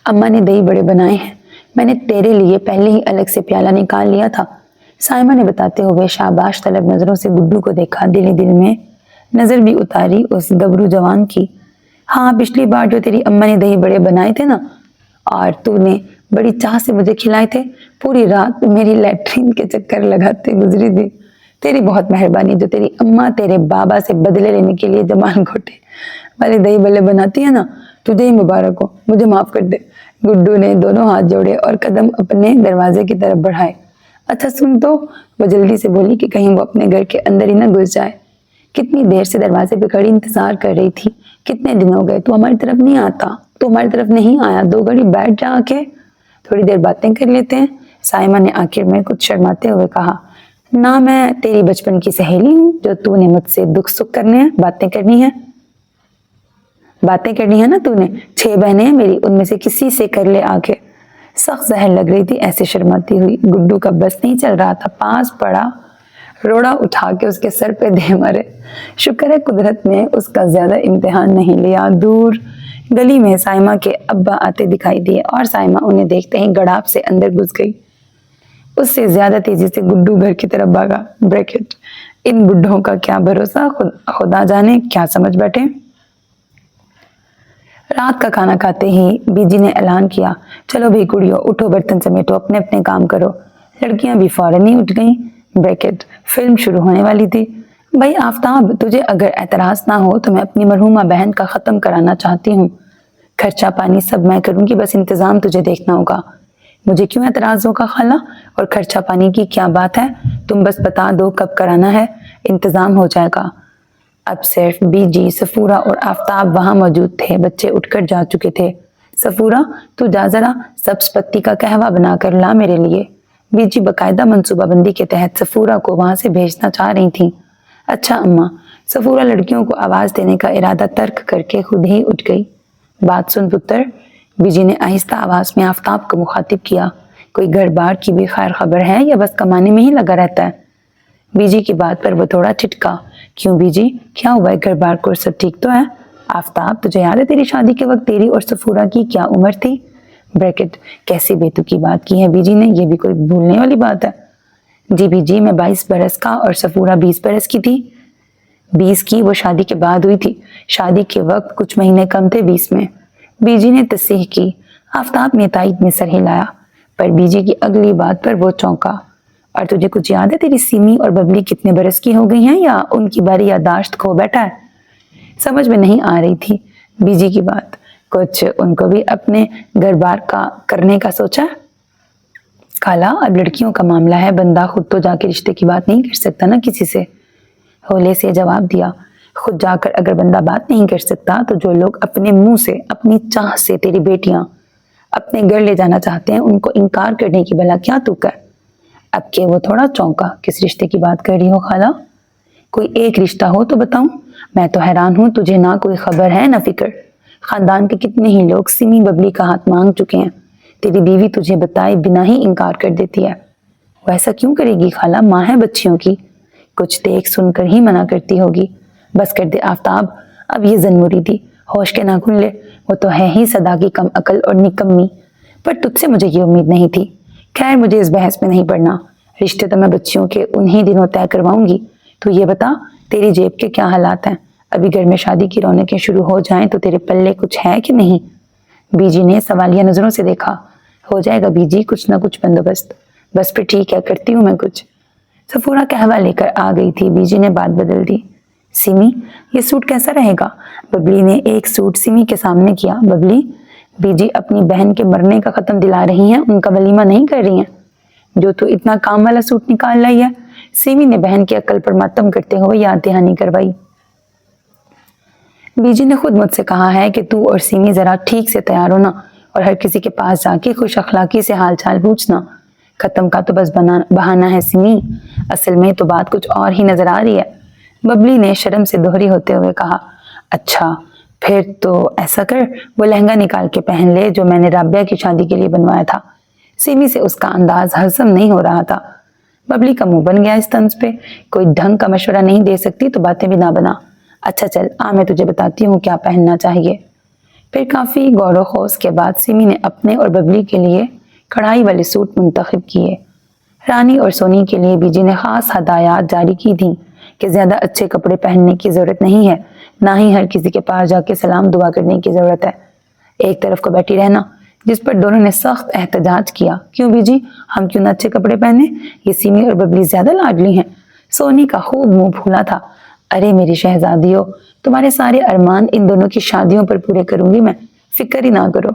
अम्मा ने दही बड़े बनाए हैं, मैंने तेरे लिए पहले ही अलग से प्याला निकाल लिया था। साइमा ने बताते हुए शाबाश तलब नजरों से गुड्डू को देखा। दिल ही दिल में नजर भी उतारी उस गबरू जवान की। हाँ, पिछली बार जो तेरी अम्मा ने दही बड़े बनाए थे ना, और तूने बड़ी चाह से मुझे खिलाए थे, पूरी रात मेरी लैट्रिन के चक्कर लगाते गुजरी थी। तेरी बहुत मेहरबानी, जो तेरी अम्मा तेरे बाबा से बदले लेने के लिए जमान घोटे वाले दही बल्ले बनाती है ना, तुझे ही मुबारक हो, मुझे माफ कर दे। गुड्डू ने दोनों हाथ जोड़े और कदम अपने दरवाजे की तरफ बढ़ाए। अच्छा सुन तो, वो जल्दी से बोली कि कहीं वो अपने घर के अंदर ही ना घुस जाए। कितनी देर से दरवाजे पे खड़ी इंतजार कर रही थी। कितने दिन हो गए तू हमारी तरफ नहीं आता, तू हमारी तरफ नहीं आया। 2 घड़ी बैठ जा आके, थोड़ी देर बातें कर लेते हैं। साइमा ने आखिर में कुछ शर्माते हुए कहा। ना मैं तेरी बचपन की सहेली हूँ जो तूने मुझसे दुख सुख करने हैं, बातें करनी है ना तूने। 6 बहनें हैं मेरी, उनमें से किसी से कर ले आके। सख्त जहर लग रही थी ऐसे शर्माती हुई। गुड्डू का बस नहीं चल रहा था, पास पड़ा रोड़ा उठा के उसके सर पे दे मारे। शुक्र है कुदरत ने उसका ज्यादा इम्तिहान नहीं लिया। दूर गली में साइमा के अब्बा आते दिखाई दिए और साइमा उन्हें देखते ही गड़ाप से अंदर घुस गई। उससे ज्यादा तेजी से गुड्डू घर की तरफ भागा। ब्रैकेट इन बुड्ढों का क्या भरोसा, खुदा जाने क्या समझ बैठे। रात का खाना खाते ही बीजी ने ऐलान किया, चलो भाई कुड़ियों, उठो, बर्तन समेटो, अपने अपने काम करो। लड़कियां भी फौरन ही उठ गईं। ब्रैकेट फिल्म शुरू होने वाली थी। भाई आफ्ताब, तुझे अगर एतराज ना हो तो मैं अपनी मरहूमा बहन का खत्म कराना चाहती हूँ। खर्चा पानी सब मैं करूंगी, बस इंतजाम तुझे देखना होगा। मुझे क्यों एतराज होगा खाला, और खर्चा पानी की क्या बात है, तुम बस बता दो कब कराना है, इंतजाम हो जाएगा। अब सिर्फ बीजी, सफूरा और आफ्ताब वहां मौजूद थे। बच्चे उठकर जा चुके थे। सफूरा, तू जा जरा सब्ज पत्ती का कहवा बना कर ला मेरे लिए। बीजी बकायदा मंसूबाबंदी के तहत सफूरा को वहां से भेजना चाह रही थी। अच्छा अम्मा। सफूरा लड़कियों को आवाज देने का इरादा तर्क करके खुद ही उठ गई। बात सुन पुत्र, बीजी ने आहिस्ता आवाज में आफ्ताब को मुखातिब किया। कोई घर बार की भी खैर खबर है या बस कमाने में ही लगा रहता है? बीजी की बात पर वो थोड़ा चिटका। क्यों बीजी, क्या हुआ है, घर बार को सब ठीक तो है? आफ्ताब, तुझे याद है तेरी शादी के वक्त तेरी और सफूरा की क्या उम्र थी? ब्रैकेट कैसी बेतुकी बात की है बीजी ने, ये भी कोई भूलने वाली बात है? जी बीजी, मैं 22 बरस का और सफूरा 20 बरस की थी। 20 की वो शादी के बाद हुई थी, शादी के वक्त कुछ महीने कम थे 20 में। बीजी ने तस्सीह की। आफ्ताब ने तायद में सर हिलाया, पर बीजी की अगली बात पर वो चौंका। और तुझे कुछ याद है तेरी सीमी और बबली कितने बरस की हो गई हैं, या उनकी बारी यादाश्त खो बैठा है? समझ में नहीं आ रही थी बीजी की बात। कुछ उनको भी अपने घर बार का करने का सोचा? खाला, अब लड़कियों का मामला है, बंदा खुद तो जाके रिश्ते की बात नहीं कर सकता ना किसी से। होले से जवाब दिया। खुद जाकर अगर बंदा बात नहीं कर सकता तो जो लोग अपने मुंह से, अपनी चाह से तेरी बेटियां अपने घर ले जाना चाहते हैं, उनको इनकार करने की भला क्या तू कर? अब के वो थोड़ा चौंका। किस रिश्ते की बात कर रही हो खाला? कोई एक रिश्ता हो तो बताऊं। मैं तो हैरान हूं, तुझे ना कोई खबर है ना फिक्र। खानदान के कितने ही लोग सिमी बबली का हाथ मांग चुके हैं, तेरी बीवी तुझे बताए बिना ही इनकार कर देती है। وہ ایسا کیوں کرے گی خالہ؟ ماں ہے بچیوں کی، کچھ دیکھ سن کر ہی منع کرتی ہوگی۔ بس کر دے آفتاب، اب یہ زنوری تھی، ہوش کے ناخن لے، وہ تو ہے ہی صدا کی کم عقل اور نکمی، پر تجھ سے مجھے یہ امید نہیں تھی۔ خیر مجھے اس بحث میں نہیں پڑنا، رشتے تو میں بچیوں کے انہی دنوں طے کرواؤں گی۔ تو یہ بتا تیری جیب کے کیا حالات ہیں؟ ابھی گھر میں شادی کی رونقیں شروع ہو جائیں تو تیرے پلے کچھ ہے کہ نہیں؟ بی جی نے سوالیہ نظروں سے دیکھا۔ ہو جائے گا بی جی، کچھ نہ کچھ بندوبست۔ بس پھر ٹھیک ہے، کرتی ہوں میں کچھ۔ صفورہ قہوہ لے کر آ گئی تھی، بی جی نے بات بدل دی۔ سمی یہ سوٹ کیسا رہے گا؟ ببلی نے ایک سوٹ سمی کے سامنے کیا۔ ببلی، بی جی اپنی بہن کے مرنے کا ختم دلا رہی ہیں، ان کا ولیمہ نہیں کر رہی ہیں۔ جو تو اتنا کام والا سوٹ نکال لائی ہے، سیمی نے بہن کی عقل پر ماتم کرتے ہوئے یاد دہانی کروائی۔ بی جی نے خود مجھ سے کہا ہے کہ تو اور سیمی ذرا ٹھیک سے تیار ہونا اور ہر کسی کے پاس جا کے خوش اخلاقی سے حال چال پوچھنا۔ ختم کا تو بس بہانہ ہے سیمی، اصل میں تو بات کچھ اور ہی نظر آ رہی ہے۔ ببلی نے شرم سے دوہری ہوتے ہوئے کہا۔ اچھا پھر تو ایسا کر، وہ لہنگا نکال کے پہن لے جو میں نے رابعہ کی شادی کے لیے بنوایا تھا۔ سیمی سے اس کا انداز ہضم نہیں ہو رہا تھا۔ ببلی کا منہ بن گیا اس طنز پہ، کوئی ڈھنگ کا مشورہ نہیں دے سکتی تو باتیں بھی نہ بنا۔ اچھا چل آ، میں تجھے بتاتی ہوں کیا پہننا چاہیے۔ پھر کافی غور و خوض کے بعد سیمی نے اپنے اور ببلی کے لیے کڑھائی والے سوٹ منتخب کیے۔ رانی اور سونی کے لیے بی جی نے خاص ہدایات جاری کی تھیں کہ زیادہ اچھے کپڑے پہننے کی ضرورت نہیں ہے، نہ ہی ہر کسی کے پاس جا کے سلام دعا کرنے کی ضرورت ہے۔ ایک طرف کو بیٹھی رہنا، جس پر دونوں نے سخت احتجاج کیا۔ کیوں بی جی، ہم کیوں نہ اچھے کپڑے پہنے؟ یہ سیمی اور ببلی زیادہ لاڈلی ہیں۔ سونی کا خوب منہ پھولا تھا۔ ارے میری شہزادیوں، تمہارے سارے ارمان ان دونوں کی شادیوں پر پورے کروں گی میں، فکر ہی نہ کرو۔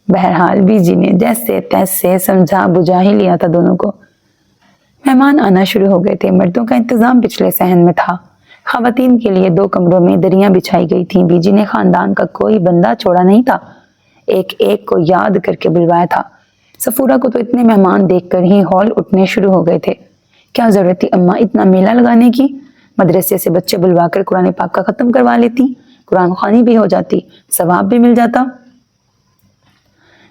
بہرحال بی جی نے جیسے تیسے سمجھا بجھا ہی لیا تھا دونوں کو۔ مہمان آنا شروع ہو گئے تھے۔ مردوں کا انتظام پچھلے صحن میں تھا۔ خواتین کے لیے 2 کمروں میں دریاں بچھائی گئی تھیں۔ بی جی نے خاندان کا کوئی بندہ چھوڑا نہیں تھا، ایک ایک کو یاد کر کے بلوایا تھا۔ صفورہ کو تو اتنے مہمان دیکھ کر ہی ہول اٹھنے شروع ہو گئے تھے۔ کیا ضرورت تھی اماں اتنا میلہ لگانے کی؟ مدرسے سے بچے بلوا کر قرآن پاک کا ختم کروا لیتی، قرآن خوانی بھی ہو جاتی، ثواب بھی مل جاتا۔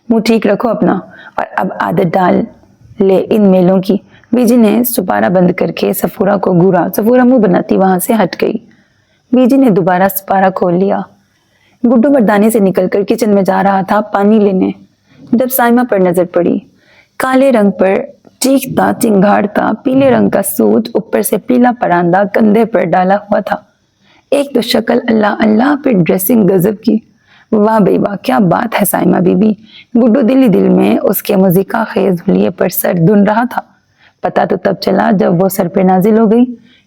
منہ ٹھیک رکھو اپنا، اور اب عادت ڈال لے ان میلوں کی۔ بی جی نے سپارہ بند کر کے صفورہ کو گھورا۔ صفورہ منہ بناتی وہاں سے ہٹ گئی۔ بی جی نے دوبارہ سپارہ کھول لیا۔ گڈو مردانے سے نکل کر کچن میں جا رہا تھا پانی لینے، جب سائمہ پر نظر پڑی۔ کالے رنگ پر چیختا چنگھاڑتا پیلے رنگ کا سوٹ، اوپر سے پیلا پراندہ کندھے پر ڈالا ہوا تھا۔ ایک تو شکل اللہ اللہ، پھر ڈریسنگ غضب کی۔ واہ بھئی واہ، کیا بات ہے سائمہ بی بی۔ گڈو دل ہی دل میں اس کے موزیکا خیز حلیے پر سر دھن رہا تھا۔ پتا تو تب چلا جب وہ سر پہ نازل ہو گئی۔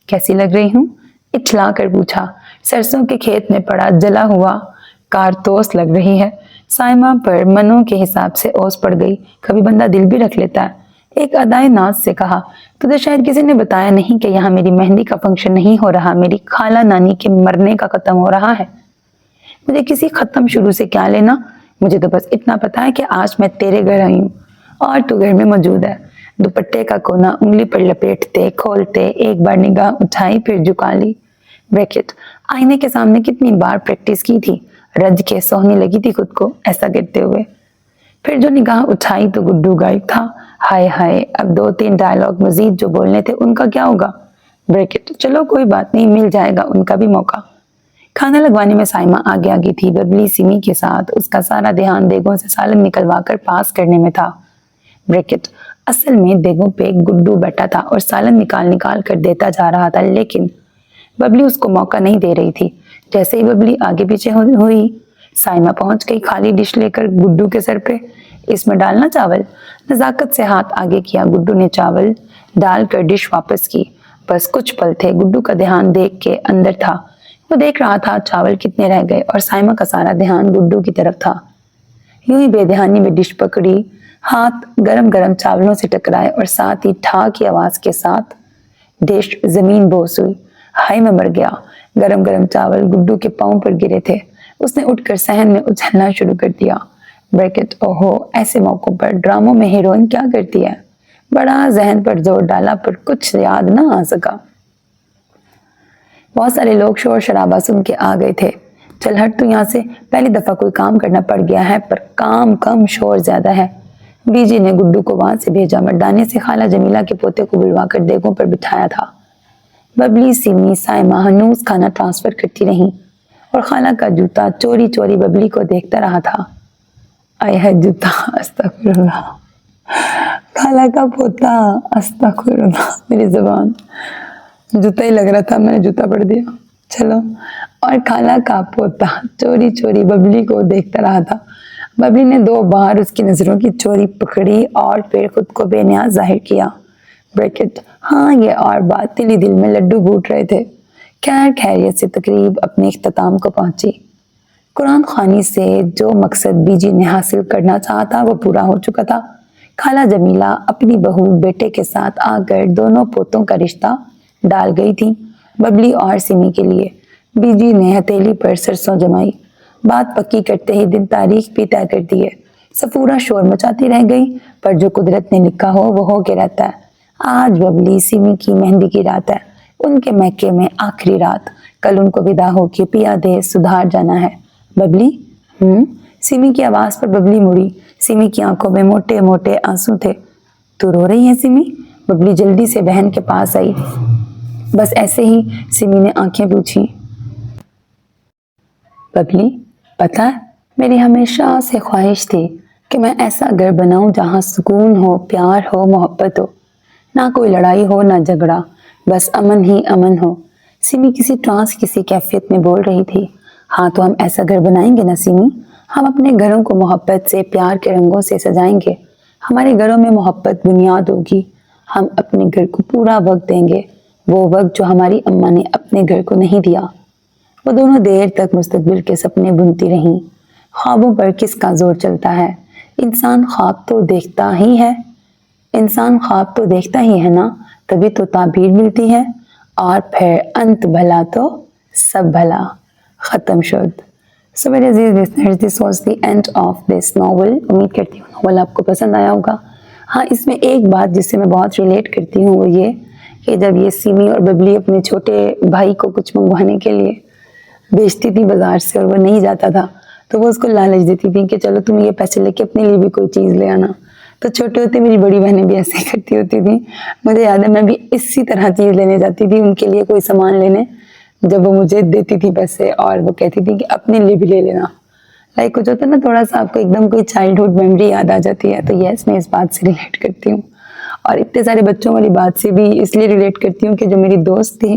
کیسی لگ رہی ہوں؟ اچھلا کر پوچھا۔ سرسوں کے کھیت میں پڑا جلا ہوا کارتوس لگ رہی ہے۔ سائمہ پر منوں کے حساب سے اوس پڑ گئی۔ کبھی بندہ دل بھی رکھ لیتا ہے۔ ایک ادائے ناز سے کہا، تجھے شاید کسی نے بتایا نہیں کہ یہاں میری مہندی کا فنکشن نہیں ہو رہا، میری خالہ نانی کے مرنے کا ختم ہو رہا ہے۔ مجھے کسی ختم شروع سے کیا لینا، مجھے تو بس اتنا پتا ہے کہ آج میں تیرے گھر آئی ہوں اور تو گھر میں موجود ہے۔ دوپٹے کا کونا انگلی پر لپیٹتے کھولتے ایک بار نگاہ اٹھائی، پھر جھکا لی۔ بریکٹ آئینے کے سامنے کتنی بار پریکٹس کی تھی، رج کے سوہنی لگی تھی خود کو ایسا کرتے ہوئے۔ پھر جو نگاہ اٹھائی تو گڈو غائب تھا۔ ہائے ہائے، اب 2-3 ڈائلاگ مزید جو بولنے تھے ان کا کیا ہوگا؟ بریکٹ چلو کوئی بات نہیں، مل جائے گا ان کا بھی موقع۔ کھانا لگوانے میں سائمہ آگے آگے تھی، ببلی سیمی کے ساتھ۔ اس کا سارا دھیان دیگوں سے سالن نکلوا کر پاس کرنے میں تھا۔ بریکٹ اصل میں دیگوں پہ گڈو بیٹھا تھا اور سالن نکال نکال کر دیتا جا رہا تھا، لیکن ببلی اس کو موقع نہیں دے رہی تھی۔ جیسے ہی ببلی آگے پیچھے ہوئی، سائمہ پہنچ گئی خالی ڈش لے کر گڈو کے سر پہ۔ اس میں ڈالنا چاول؟ نزاکت سے ہاتھ آگے کیا۔ گڈو نے چاول ڈال کر ڈش واپس کی۔ بس کچھ پل تھے، گڈو کا دھیان دیکھ کے اندر تھا۔ وہ دیکھ رہا تھا چاول کتنے رہ گئے، اور سائمہ کا سارا دھیان گڈو کی طرف تھا۔ یوں ہی بے دھیانی میں ڈش پکڑی، ہاتھ گرم گرم چاولوں سے ٹکرائے اور ساتھ ہی ٹھا کی آواز کے ساتھ ڈش زمین بوس ہوئی۔ ہائے میں مر گیا۔ گرم گرم چاول گڈو کے پاؤں پر گرے تھے۔ اس نے اٹھ کر صحن میں اچھلنا شروع کر دیا۔ بریکٹ اوہو، ایسے موقعوں پر ڈراموں میں ہیروئن کیا کرتی ہے؟ بڑا ذہن پر زور ڈالا پر کچھ یاد نہ آ سکا۔ بہت سارے لوگ شور شرابہ سن کے آ گئے تھے۔ چل ہٹ تو یہاں سے، پہلی دفعہ کوئی کام کرنا پڑ گیا ہے، پر کام کم شور زیادہ ہے۔ बीजी ने गुड्डू को वहां से भेजा। मर्दाने से खाला जमीला के पोते को बुलवाकर देगों पर बिठाया था। बबली, सिमी, साइमा हनूस खाना ट्रांसफर करती रहीं और खाला का जूता चोरी चोरी बबली को देखता रहा था। आय है जूता, अस्तगफिरुल्लाह, खाला का पोता, अस्तगफिरुल्लाह, मेरी जुबान, जूता ही लग रहा था, मैंने जूता पढ़ दिया, चलो। और खाला का पोता चोरी चोरी बबली को देखता रहा था। बबली ने 2 बार उसकी नजरों की चोरी पकड़ी और फिर खुद को बेनियाज जाहिर किया। ब्रैकेट, हाँ ये और बात दिल ही दिल में लड्डू फूट रहे थे। खैर खैरियत से तकरीब अपने इख्तिताम को पहुंची। कुरान खानी से जो मकसद बीजी ने हासिल करना चाहा था वो पूरा हो चुका था। खाला जमीला अपनी बहू बेटे के साथ आकर दोनों पोतों का रिश्ता डाल गई थी। बबली और सिमी के लिए बीजी ने हथेली पर सरसों जमाई। बात पक्की करते ही दिन तारीख भी तय कर दिए। सफूरा शोर मचाती रह गई, पर जो कुदरत ने लिखा हो वो हो के रहता है। आज बबली सिमी की मेहंदी की रात है, उनके मैके में आखिरी रात। कल उनको विदा होके पिया दे सुधार जाना है। बबली, सिमी की आवाज पर बबली मुड़ी। सिमी की आंखों में मोटे मोटे आंसू थे। तू रो रही है सिमी? बबली जल्दी से बहन के पास आई। बस ऐसे ही, सिमी ने आंखें पूछी। बबली, पता है मेरी हमेशा से ख्वाहिश थी कि मैं ऐसा घर बनाऊं जहां सुकून हो, प्यार हो, मोहब्बत हो, ना कोई लड़ाई हो ना झगड़ा, बस अमन ही अमन हो। सिमी किसी ट्रांस किसी कैफियत में बोल रही थी। हाँ तो हम ऐसा घर बनाएंगे ना सिमी, हम अपने घरों को मोहब्बत से, प्यार के रंगों से सजाएंगे। हमारे घरों में मोहब्बत बुनियाद होगी। हम अपने घर को पूरा वक्त देंगे, वो वक्त जो हमारी अम्मा ने अपने घर को नहीं दिया। वो दोनों देर तक मुस्तकबिल के सपने बुनती रहीं। ख्वाबों पर किसका जोर चलता है? इंसान ख्वाब तो देखता ही है, इंसान ख्वाब तो देखता ही है ना, तभी तो ताबीर मिलती है, और फिर अंत भला तो सब भला। खत्म शुद्ध। सो मेरे अजीज listeners, this was the end of this novel. उम्मीद करती हूँ नॉवल आपको पसंद आया होगा। हाँ, इसमें एक बात जिससे मैं बहुत रिलेट करती हूँ वो ये कि जब ये सिमी और बबली अपने छोटे भाई को कुछ मंगवाने के लिए बेचती थी बाजार से और वो नहीं जाता था, तो वो उसको लालच देती थी कि चलो तुम ये पैसे लेके अपने लिए भी कोई चीज़ ले आना। तो छोटे होते मेरी बड़ी बहनें भी ऐसे ही करती होती थी। मुझे याद है मैं भी इसी तरह चीज़ लेने जाती थी उनके लिए कोई सामान लेने, जब वो मुझे देती थी पैसे और वो कहती थी कि अपने लिए भी ले लेना। लाइक कुछ होता है ना, थोड़ा सा आपको एकदम कोई चाइल्डहुड मेमोरी याद आ जाती है। तो यस, मैं इस बात से रिलेट करती हूँ और इतने सारे बच्चों वाली बात से भी इसलिए रिलेट करती हूँ कि जो मेरी दोस्त थी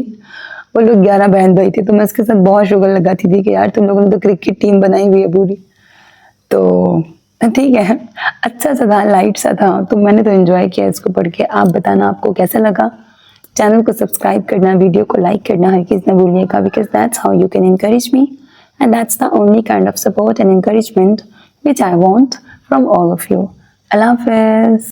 वो लोग 11 बहन भाई थे, तो मैं उसके साथ बहुत शुगर लगाती थी कि यार तुम लोगों ने तो क्रिकेट टीम बनाई हुई है पूरी। तो ठीक है, अच्छा सा था, लाइट सा था, तो मैंने तो एंजॉय किया इसको पढ़ के। आप बताना आपको कैसा लगा। चैनल को सब्सक्राइब करना, वीडियो को लाइक करना हर किसी न भूलिएगा, because that's how you can encourage me and that's the only kind of support and encouragement which I want from all of you. Allah Hafiz.